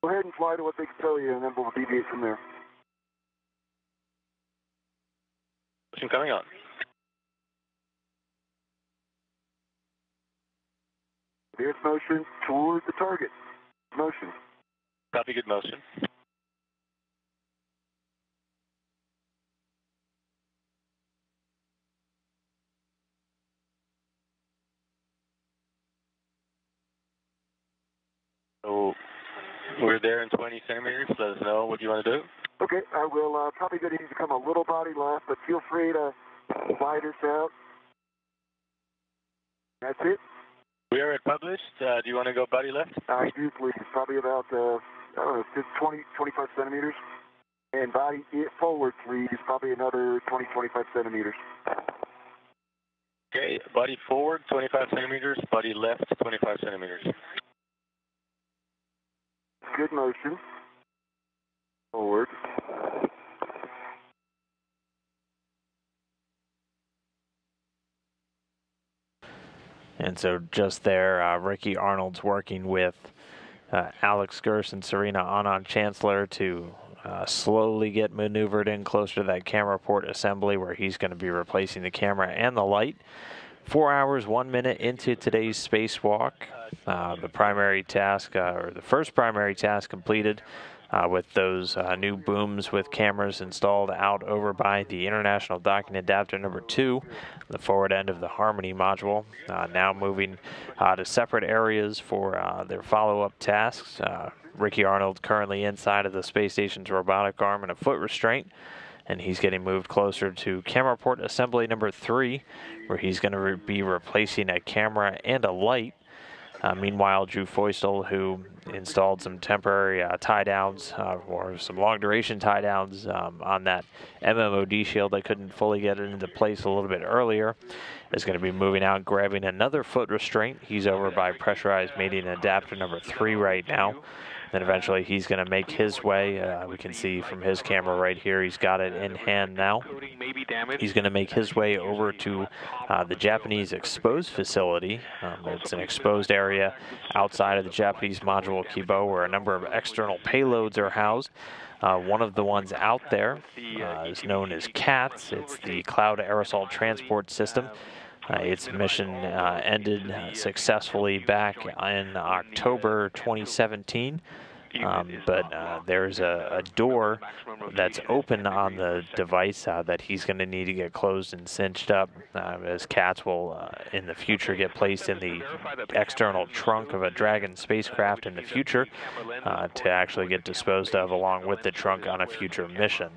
Go ahead and fly to what they can tell you, and then we'll deviate from there. Coming on. There's motion toward the target. Motion. Copy, good motion. So we're there in 20 centimeters. Let us know what you want to do. Okay, I will probably going to need to come a little body left, but feel free to fly this out. That's it. We are at published. Do you want to go body left? I do, please. Probably about, I don't know, 20, 25 centimeters. And body forward, please. Probably another 20, 25 centimeters. Okay, body forward, 25 centimeters. Body left, 25 centimeters. Good motion. Forward. And so just there, Ricky Arnold's working with Alex Gerst and Serena Anand Chancellor to slowly get maneuvered in closer to that camera port assembly where he's going to be replacing the camera and the light. 4 hours, 1 minute into today's spacewalk. The primary task, or the first primary task completed with those new booms with cameras installed out over by the International Docking Adapter number 2, the forward end of the Harmony module. Now moving to separate areas for their follow-up tasks. Ricky Arnold currently inside of the space station's robotic arm and a foot restraint, and he's getting moved closer to camera port assembly number 3, where he's going to be replacing a camera and a light. Meanwhile, Drew Feustel, who installed some temporary tie downs or some long duration tie downs on that MMOD shield that couldn't fully get it into place a little bit earlier, is going to be moving out, grabbing another foot restraint. He's over by pressurized mating adapter number 3 right now. Then eventually he's going to make his way. We can see from his camera right here, he's got it in hand now. He's going to make his way over to the Japanese exposed facility. It's an exposed area outside of the Japanese module Kibo where a number of external payloads are housed. One of the ones out there is known as CATS. It's the Cloud Aerosol Transport System. Its mission ended successfully back in October 2017. But there's a door that's open on the device that he's going to need to get closed and cinched up, as CATS will in the future get placed in the external trunk of a Dragon spacecraft in the future to actually get disposed of along with the trunk on a future mission.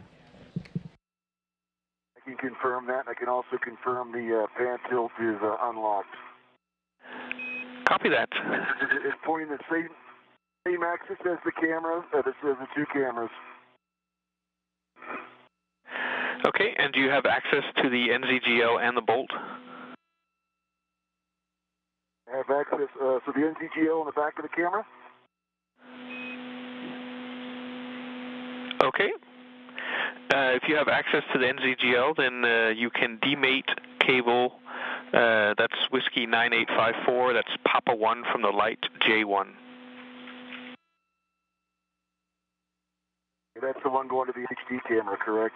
I can confirm that. I can also confirm the pan tilt is unlocked. Copy that. It's pointing the same axis as the camera, as the 2 cameras. Okay, and do you have access to the NZGL and the bolt? I have access, so the NZGL on the back of the camera? Okay. If you have access to the NZGL, then you can demate cable. That's Whiskey 9854. That's Papa 1 from the light J1. That's the one going to the HD camera, correct?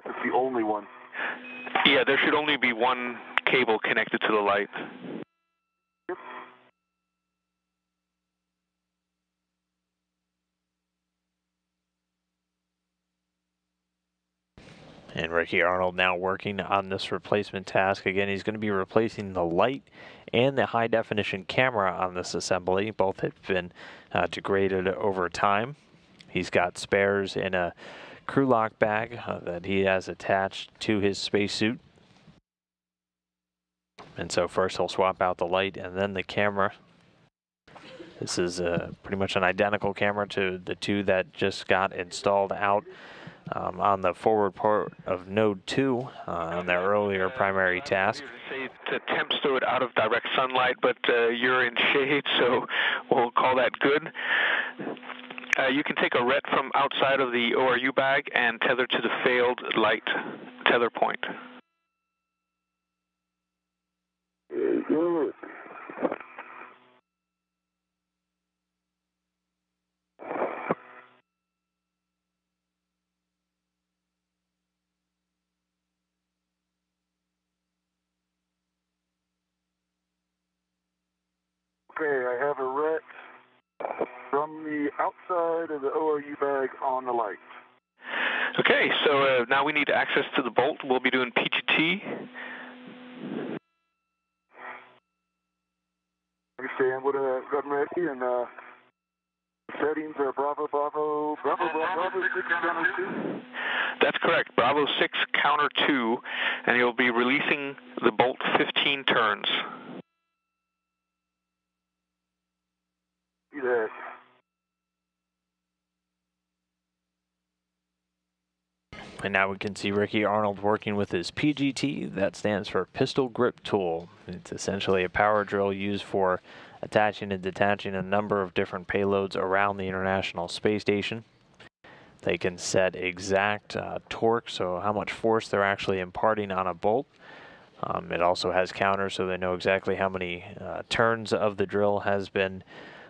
It's the only one. Yeah, there should only be one cable connected to the light. Yep. And Ricky Arnold now working on this replacement task. Again, he's going to be replacing the light and the high-definition camera on this assembly. Both have been degraded over time. He's got spares in a crew lock bag that he has attached to his spacesuit. And so first he'll swap out the light and then the camera. This is pretty much an identical camera to the 2 that just got installed out on the forward port of Node 2 on their earlier primary task. To temp stow it out of direct sunlight, but you're in shade, so we'll call that good. You can take a ret from outside of the ORU bag and tether to the failed light tether point. Good. Okay, I have a ret from the outside of the ORU bag on the light. Okay, so now we need access to the bolt. We'll be doing PGT. Understand what I'm ready, and settings are Bravo 6 counter 2. That's correct, Bravo 6 counter 2, and you'll be releasing the bolt 15 turns. See that. And now we can see Ricky Arnold working with his PGT. That stands for Pistol Grip Tool. It's essentially a power drill used for attaching and detaching a number of different payloads around the International Space Station. They can set exact torque, so how much force they're actually imparting on a bolt. It also has counters, so they know exactly how many turns of the drill has been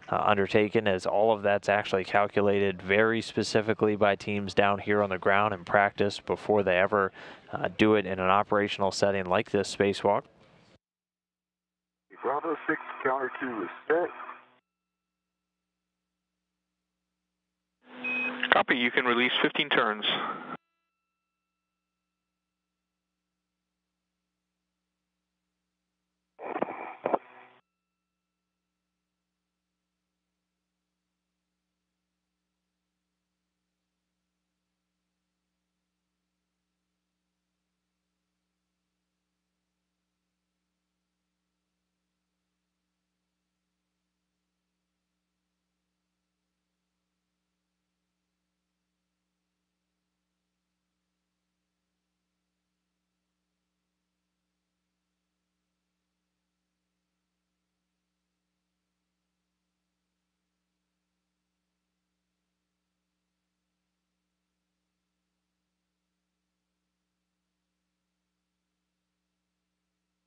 undertaken, as all of that's actually calculated very specifically by teams down here on the ground and practice before they ever do it in an operational setting like this spacewalk. Bravo 6 counter 2 is set. Copy, you can release 15 turns.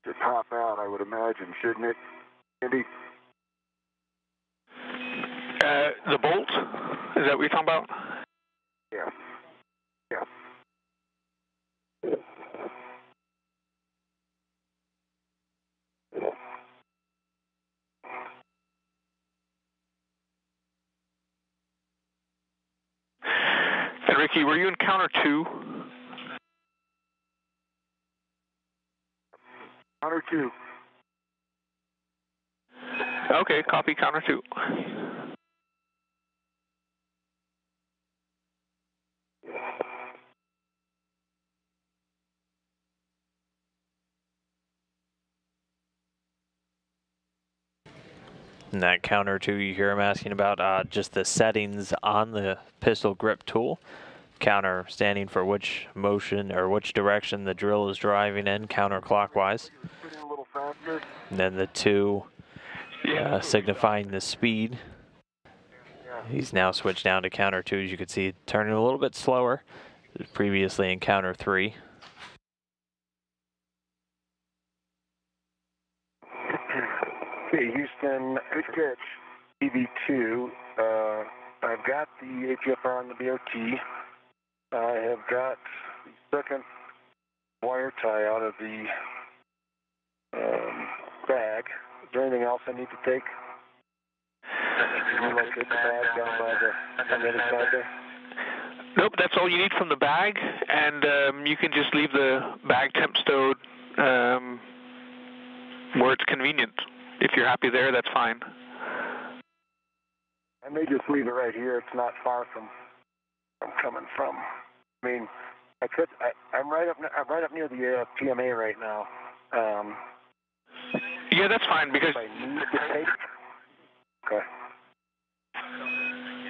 to top out, I would imagine, shouldn't it, Andy? The bolt? Is that what you're talking about? Yeah. Yeah. And Ricky, were you in counter 2? Counter 2. Okay, copy counter 2. In that counter 2, you hear him asking about just the settings on the pistol grip tool. Counter standing for which motion or which direction the drill is driving in, counterclockwise. A little faster. And then the 2 signifying the speed. He's now switched down to counter 2, as you can see, turning a little bit slower. Previously in counter 3. Okay, Houston, good catch. EV2. I've got the APFR on the BOT. I have got the second wire tie out of the bag. Is there anything else I need to take? Can you locate the bag down by on the other side there? Nope, that's all you need from the bag, and you can just leave the bag temp stowed where it's convenient. If you're happy there, that's fine. I may just leave it right here. It's not far from coming from. I mean, I'm right up near the PMA right now. Yeah, that's fine because. If I need to take. Okay.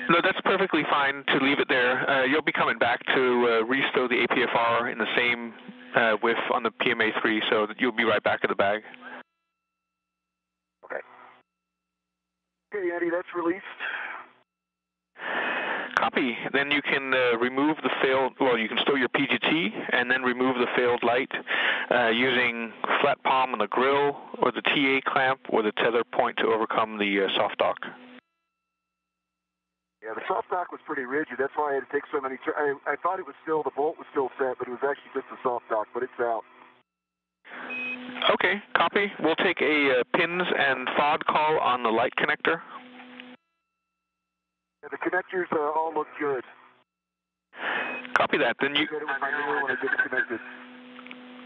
No, that's perfectly fine to leave it there. You'll be coming back to restow the APFR in the same width on the PMA3, so that you'll be right back at the bag. Okay. Okay, Eddie, that's released. Copy. Then you can remove the failed, well, you can stow your PGT and then remove the failed light using flat palm on the grill or the TA clamp or the tether point to overcome the soft dock. Yeah, the soft dock was pretty rigid. That's why I had to take so many. I thought it was still, the bolt was still set, but it was actually just a soft dock, but it's out. Okay, copy. We'll take a pins and FOD call on the light connector. Yeah, the connectors all look good. Copy that. Then you.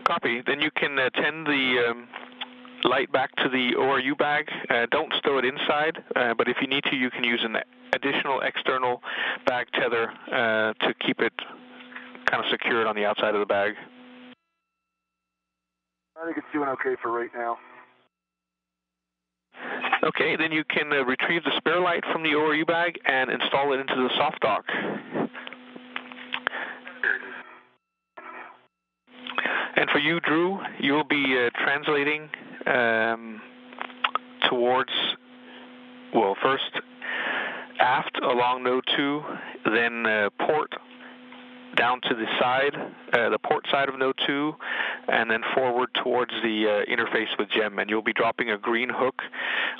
Copy. Then you can tend the light back to the ORU bag. Don't stow it inside, but if you need to, you can use an additional external bag tether to keep it kind of secured on the outside of the bag. I think it's doing okay for right now. Okay, then you can retrieve the spare light from the ORU bag and install it into the soft dock. And for you, Drew, you'll be translating towards, well, first aft along node 2, then port down to the side, the port side of node 2, and then forward towards the interface with GEM. And you'll be dropping a green hook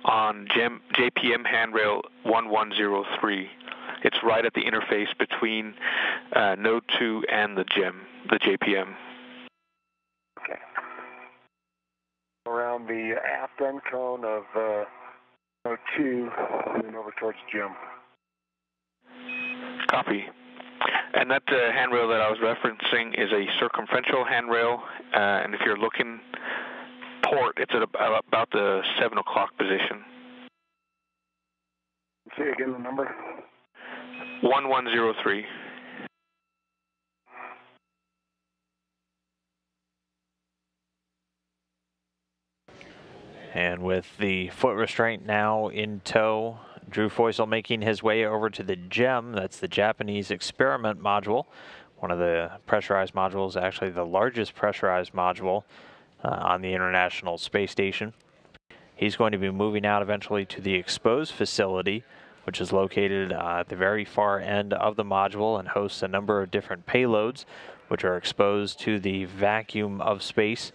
on JPM handrail 1103. It's right at the interface between node 2 and the GEM, the JPM. Okay. Around the aft end cone of node 2 and then over towards GEM. Copy. And that handrail that I was referencing is a circumferential handrail, and if you're looking port, it's at about the 7 o'clock position. Say again the number? 1103. And with the foot restraint now in tow, Drew Feusel making his way over to the GEM, that's the Japanese experiment module, one of the pressurized modules, actually the largest pressurized module on the International Space Station. He's going to be moving out eventually to the exposed facility, which is located at the very far end of the module and hosts a number of different payloads, which are exposed to the vacuum of space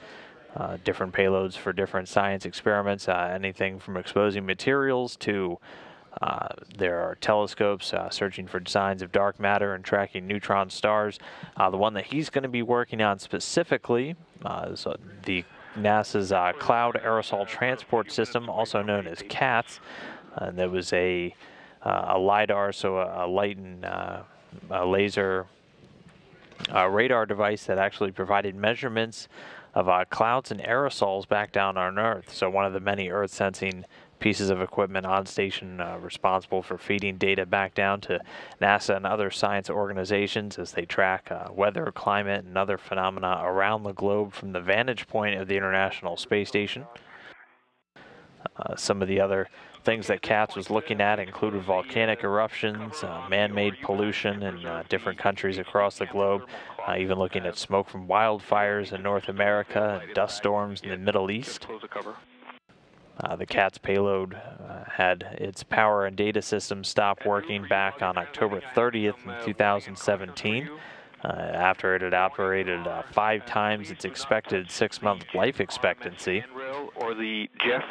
different payloads for different science experiments, anything from exposing materials to there are telescopes searching for signs of dark matter and tracking neutron stars. The one that he's going to be working on specifically is the NASA's Cloud Aerosol Transport System, also known as CATS. And there was a LiDAR, so a light and a laser radar device that actually provided measurements of clouds and aerosols back down on Earth. So one of the many Earth sensing pieces of equipment on station responsible for feeding data back down to NASA and other science organizations as they track weather, climate, and other phenomena around the globe from the vantage point of the International Space Station. Some of the other things that CATS was looking at included volcanic eruptions, man-made pollution in different countries across the globe, even looking at smoke from wildfires in North America and dust storms in the Middle East. The CATS payload had its power and data system stop working back on October 30th in 2017. After it had operated 5 times its expected 6-month life expectancy.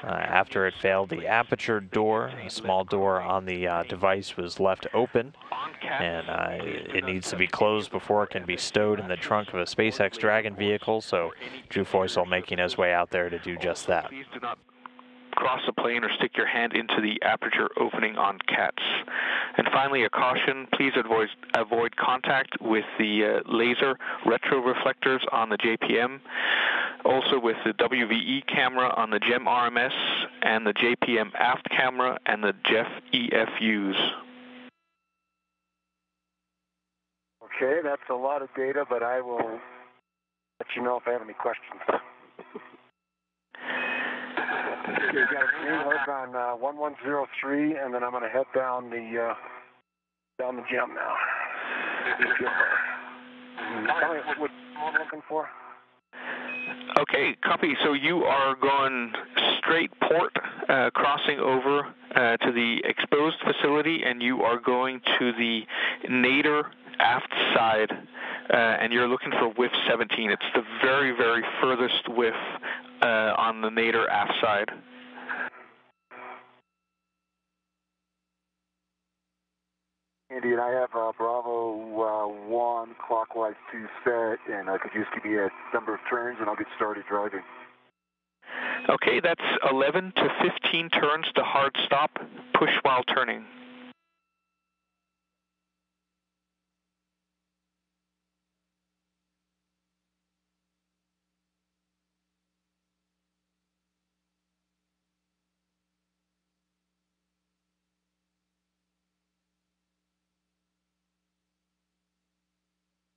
After it failed, the aperture door, a small door on the device, was left open, and it needs to be closed before it can be stowed in the trunk of a SpaceX Dragon vehicle, so Drew Foysel making his way out there to do just that. Cross the plane or stick your hand into the aperture opening on CATS. And finally, a caution, please avoid contact with the laser retroreflectors on the JPM, also with the WVE camera on the GEM RMS, and the JPM aft camera and the JEF EFUs. Okay, that's a lot of data, but I will let you know if I have any questions. Okay, got a green hook on 1103, and then I'm going to head down the jump now. Tell me what I'm looking for. Okay, copy. So you are going straight port, crossing over to the exposed facility, and you are going to the nadir aft side, and you're looking for whiff 17. It's the very, very furthest whiff on the nadir aft side. Andy, and I have Bravo 1 clockwise 2 set, and could you just give me a number of turns, and I'll get started driving. Okay, that's 11 to 15 turns to hard stop, push while turning.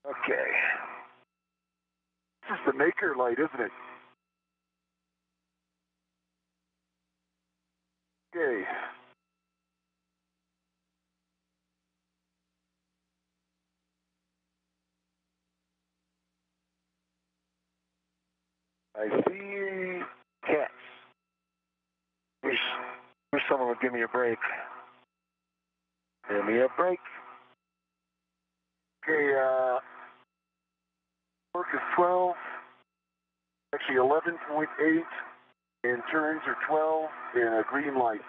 Okay. This is the maker light, isn't it? Okay. I see cats. Wish someone would give me a break. Give me a break. Okay, work is 12, actually 11.8, and turns are 12, and a green light.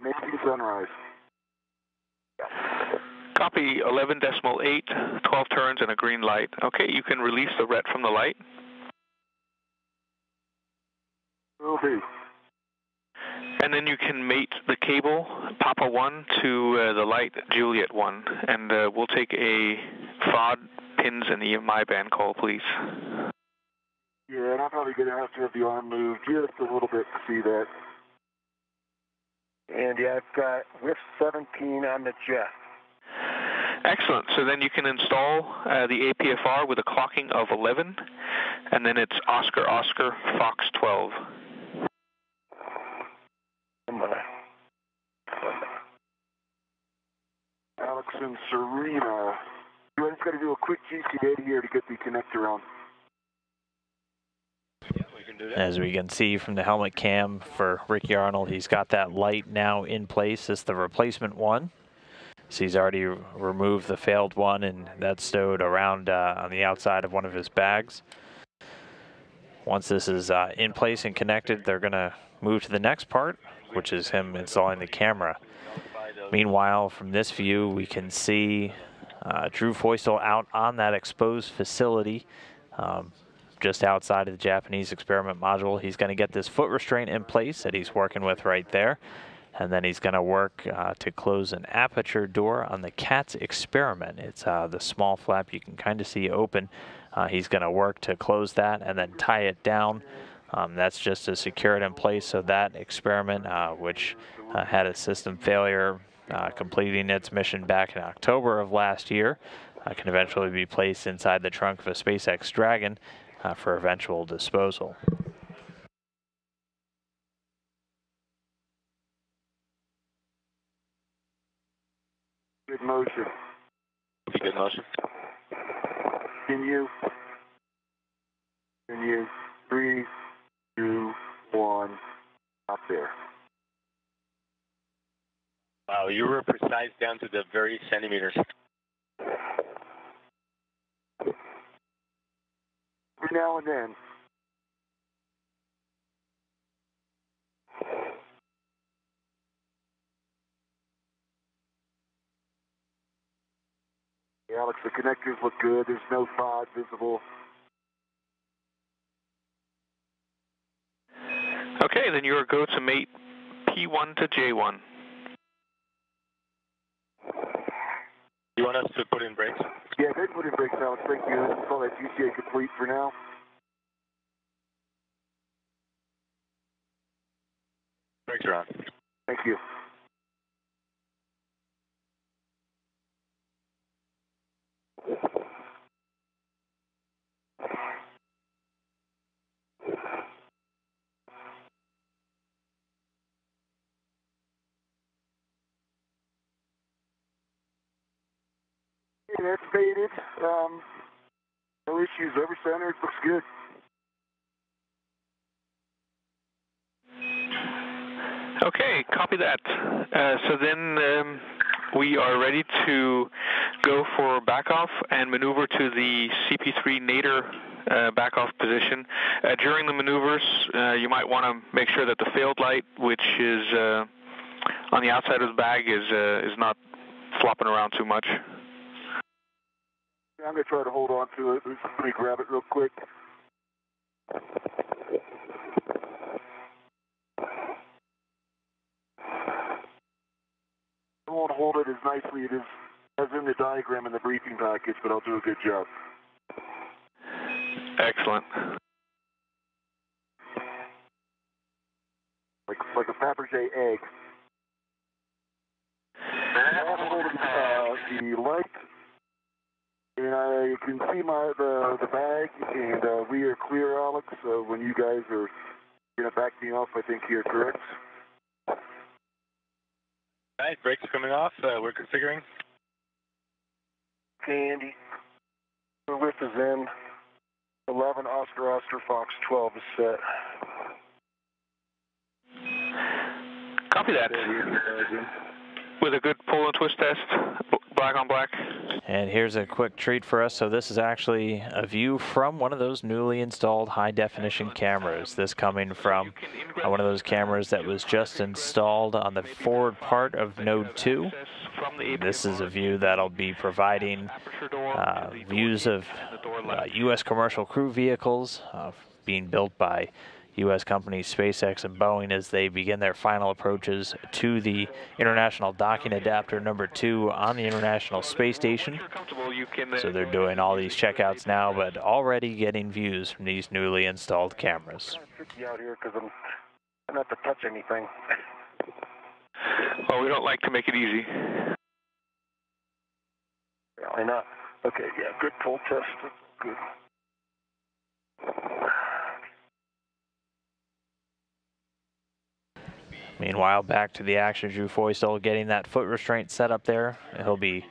Maybe sunrise. Copy 11.8, 12 turns and a green light. Okay, you can release the ret from the light. Will do. And then you can mate the cable, Papa 1, to the light, Juliet 1. And we'll take a FOD, pins, and EMI band call, please. Yeah, and I'm probably going to have the arm moved just a little bit to see that. And yeah, I've got whiff 17 on the jet. Excellent. So then you can install the APFR with a clocking of 11, and then it's Oscar, Oscar, Fox 12. Alex and Serena. I just got to do a quick GCA here to get the connector on. As we can see from the helmet cam for Ricky Arnold, he's got that light now in place. It's the replacement one. So he's already removed the failed one, and that's stowed around on the outside of one of his bags. Once this is in place and connected, they're going to move to the next part, which is him installing the camera. Meanwhile, from this view, we can see Drew Feustel out on that exposed facility just outside of the Japanese experiment module. He's going to get this foot restraint in place that he's working with right there. And then he's going to work to close an aperture door on the CATS experiment. It's the small flap you can kind of see open. He's going to work to close that and then tie it down. That's just to secure it in place so that experiment, which had a system failure completing its mission back in October of last year, can eventually be placed inside the trunk of a SpaceX Dragon for eventual disposal. Good motion. Good motion. Continue. 3, 2, 1. Stop there. Wow, you were precise down to the very centimeters. Every now and then. Hey, Alex, the connectors look good. There's no fog visible. Okay, then you are go to mate P1 to J1. You want us to put in brakes? Yeah, they put in brakes, Alex. Thank you. Let's call that GCA complete for now. Brakes are on. Thank you. Yeah, that's faded. No issues. Every center looks good. Okay, copy that. So then we are ready to go for backoff and maneuver to the CP3 nadir backoff position. During the maneuvers, you might want to make sure that the failed light, which is on the outside of the bag, is not flopping around too much. I'm going to try to hold on to it. Let me grab it real quick. I won't hold it as nicely as in the diagram in the briefing package, but I'll do a good job. Excellent. Like a Fabergé egg. I'm holding the light, and I can see the bag, and we are clear, Alex. When you guys are going to back me off, I think you're correct. All right, brakes are coming off. We're configuring. Okay, Andy. The width is in. 11 Oscar Fox 12 is set. Copy that. With a good pull and twist test, black on black. And here's a quick treat for us. So this is actually a view from one of those newly installed high-definition cameras. This coming from one of those cameras that was just installed on the forward part of Node 2. This is a view that'll be providing views of U.S. commercial crew vehicles being built by U.S. companies SpaceX and Boeing as they begin their final approaches to the International Docking Adapter number 2 on the International Space Station. So they're doing all these checkouts now, but already getting views from these newly installed cameras. Out here because I'm not to touch anything. Well, we don't like to make it easy. Why not? Okay, yeah, good pull test. Good. Meanwhile, back to the action, Drew Feustel getting that foot restraint set up there. He'll be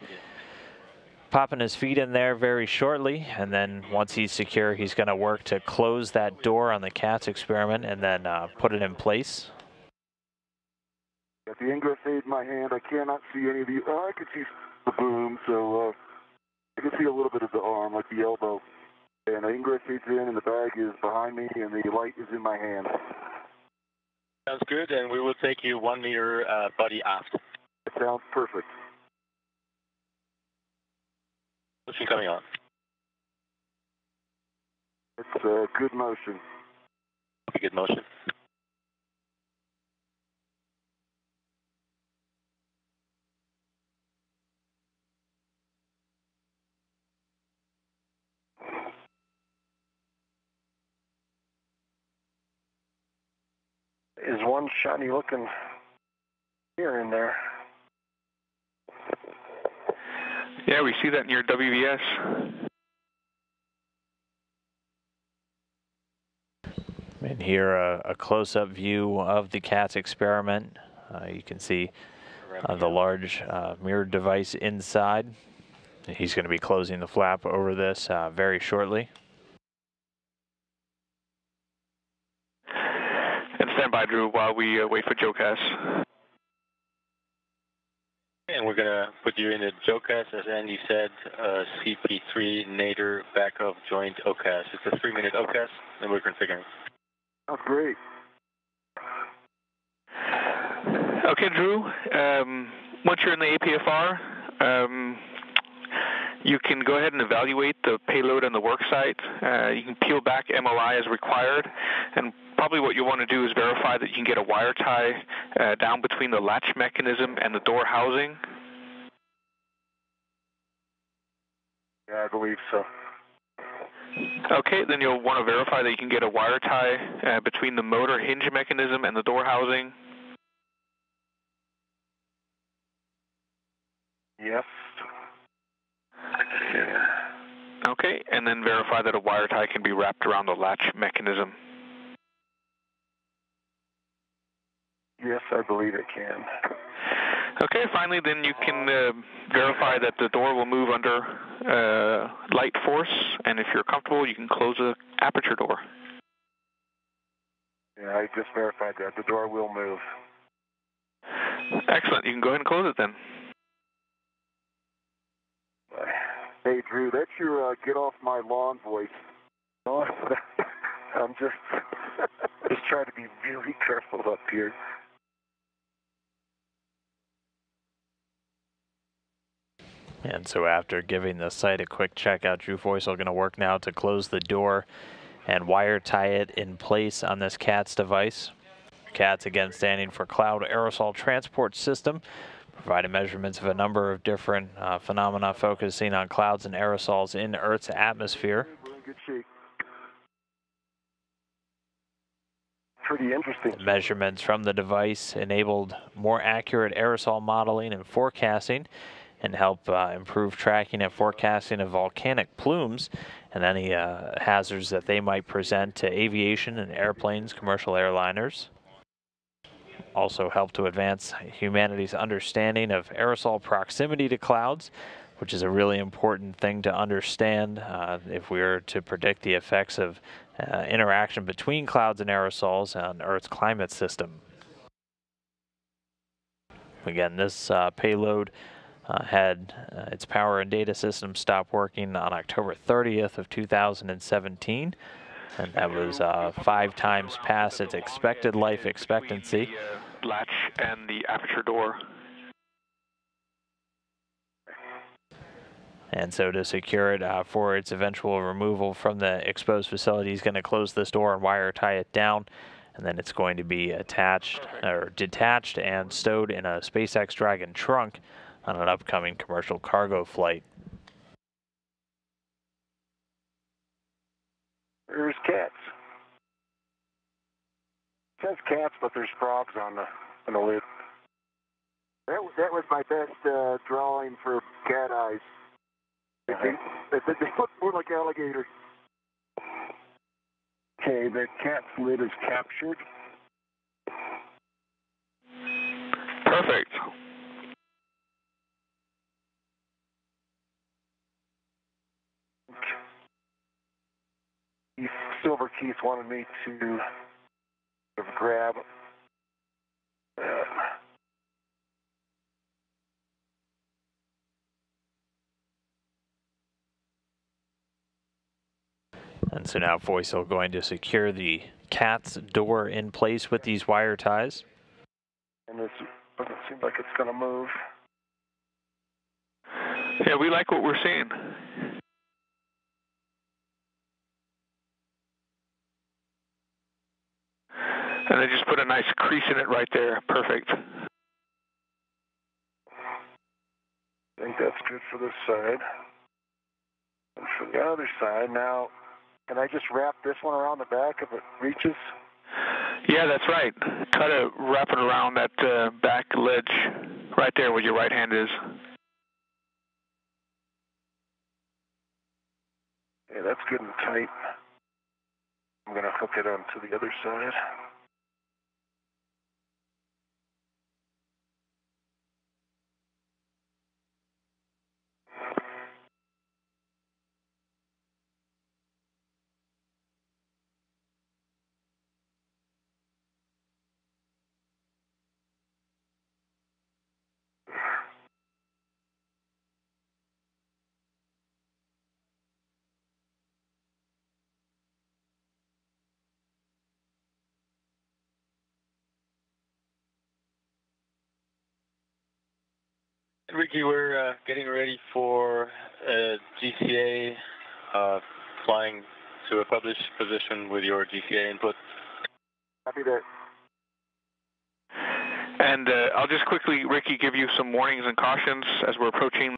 popping his feet in there very shortly, and then once he's secure, he's going to work to close that door on the CATS experiment and then put it in place. Got the ingress aid in my hand. I cannot see any of the. I can see the boom, so I can see a little bit of the arm, like the elbow. And the ingress aid's in, and the bag is behind me, and the light is in my hand. Sounds good, and we will take you 1 meter buddy aft. It sounds perfect. Motion coming on. It's good motion. Good motion. Is one shiny looking here in there. Yeah, we see that in your WVS. And here a close-up view of the cat's experiment. You can see the large mirrored device inside. He's going to be closing the flap over this very shortly. And stand by, Drew, while we wait for JOCAS. And we're going to put you in the JOCAS, as Andy said, CP3 Nader back of joint OCAS. It's a 3-minute OCAS, and we're configuring. That's great. Okay, Drew. Once you're in the APFR, you can go ahead and evaluate the payload on the work site. You can peel back MOI as required, and probably what you want to do is verify that you can get a wire tie down between the latch mechanism and the door housing. Yeah, I believe so. Okay, then you'll want to verify that you can get a wire tie between the motor hinge mechanism and the door housing. Yes. Okay, and then verify that a wire tie can be wrapped around the latch mechanism. Yes, I believe it can. Okay, finally, then you can verify that the door will move under light force, and if you're comfortable, you can close the aperture door. Yeah, I just verified that. The door will move. Excellent. You can go ahead and close it then. Hey, Drew, that's your get off my lawn voice. I'm just trying to be really careful up here. And so after giving the site a quick checkout, Drew Foysel going to work now to close the door and wire tie it in place on this CATS device. CATS, again, standing for Cloud Aerosol Transport System, providing measurements of a number of different phenomena focusing on clouds and aerosols in Earth's atmosphere. We're in good shape. Pretty interesting. The measurements from the device enabled more accurate aerosol modeling and forecasting, and help improve tracking and forecasting of volcanic plumes and any hazards that they might present to aviation and airplanes, commercial airliners. Also help to advance humanity's understanding of aerosol proximity to clouds, which is a really important thing to understand if we are to predict the effects of interaction between clouds and aerosols on Earth's climate system. Again, this payload had its power and data system stop working on October 30th of 2017, and that was 5 times past its expected life expectancy. The latch and the aperture door. And so to secure it for its eventual removal from the exposed facility, he's going to close this door and wire tie it down, and then it's going to be attached or detached and stowed in a SpaceX Dragon trunk on an upcoming commercial cargo flight. There's cats. It says cats, but there's frogs on the lid. That was my best drawing for cat eyes. They look more like alligators. Okay, the cat's lid is captured. Perfect. Silver Keith wanted me to grab And so now Voisil going to secure the cat's door in place with these wire ties. And this doesn't seem like it's going to move. Yeah, we like what we're seeing. And they just put a nice crease in it right there. Perfect. I think that's good for this side. And for the other side, now, can I just wrap this one around the back if it reaches? Yeah, that's right. Try to wrap it around that back ledge right there where your right hand is. Yeah, that's good and tight. I'm going to hook it onto the other side. Ricky, we're getting ready for GCA, flying to a published position with your GCA input. Copy that. And I'll just quickly, Ricky, give you some warnings and cautions as we're approaching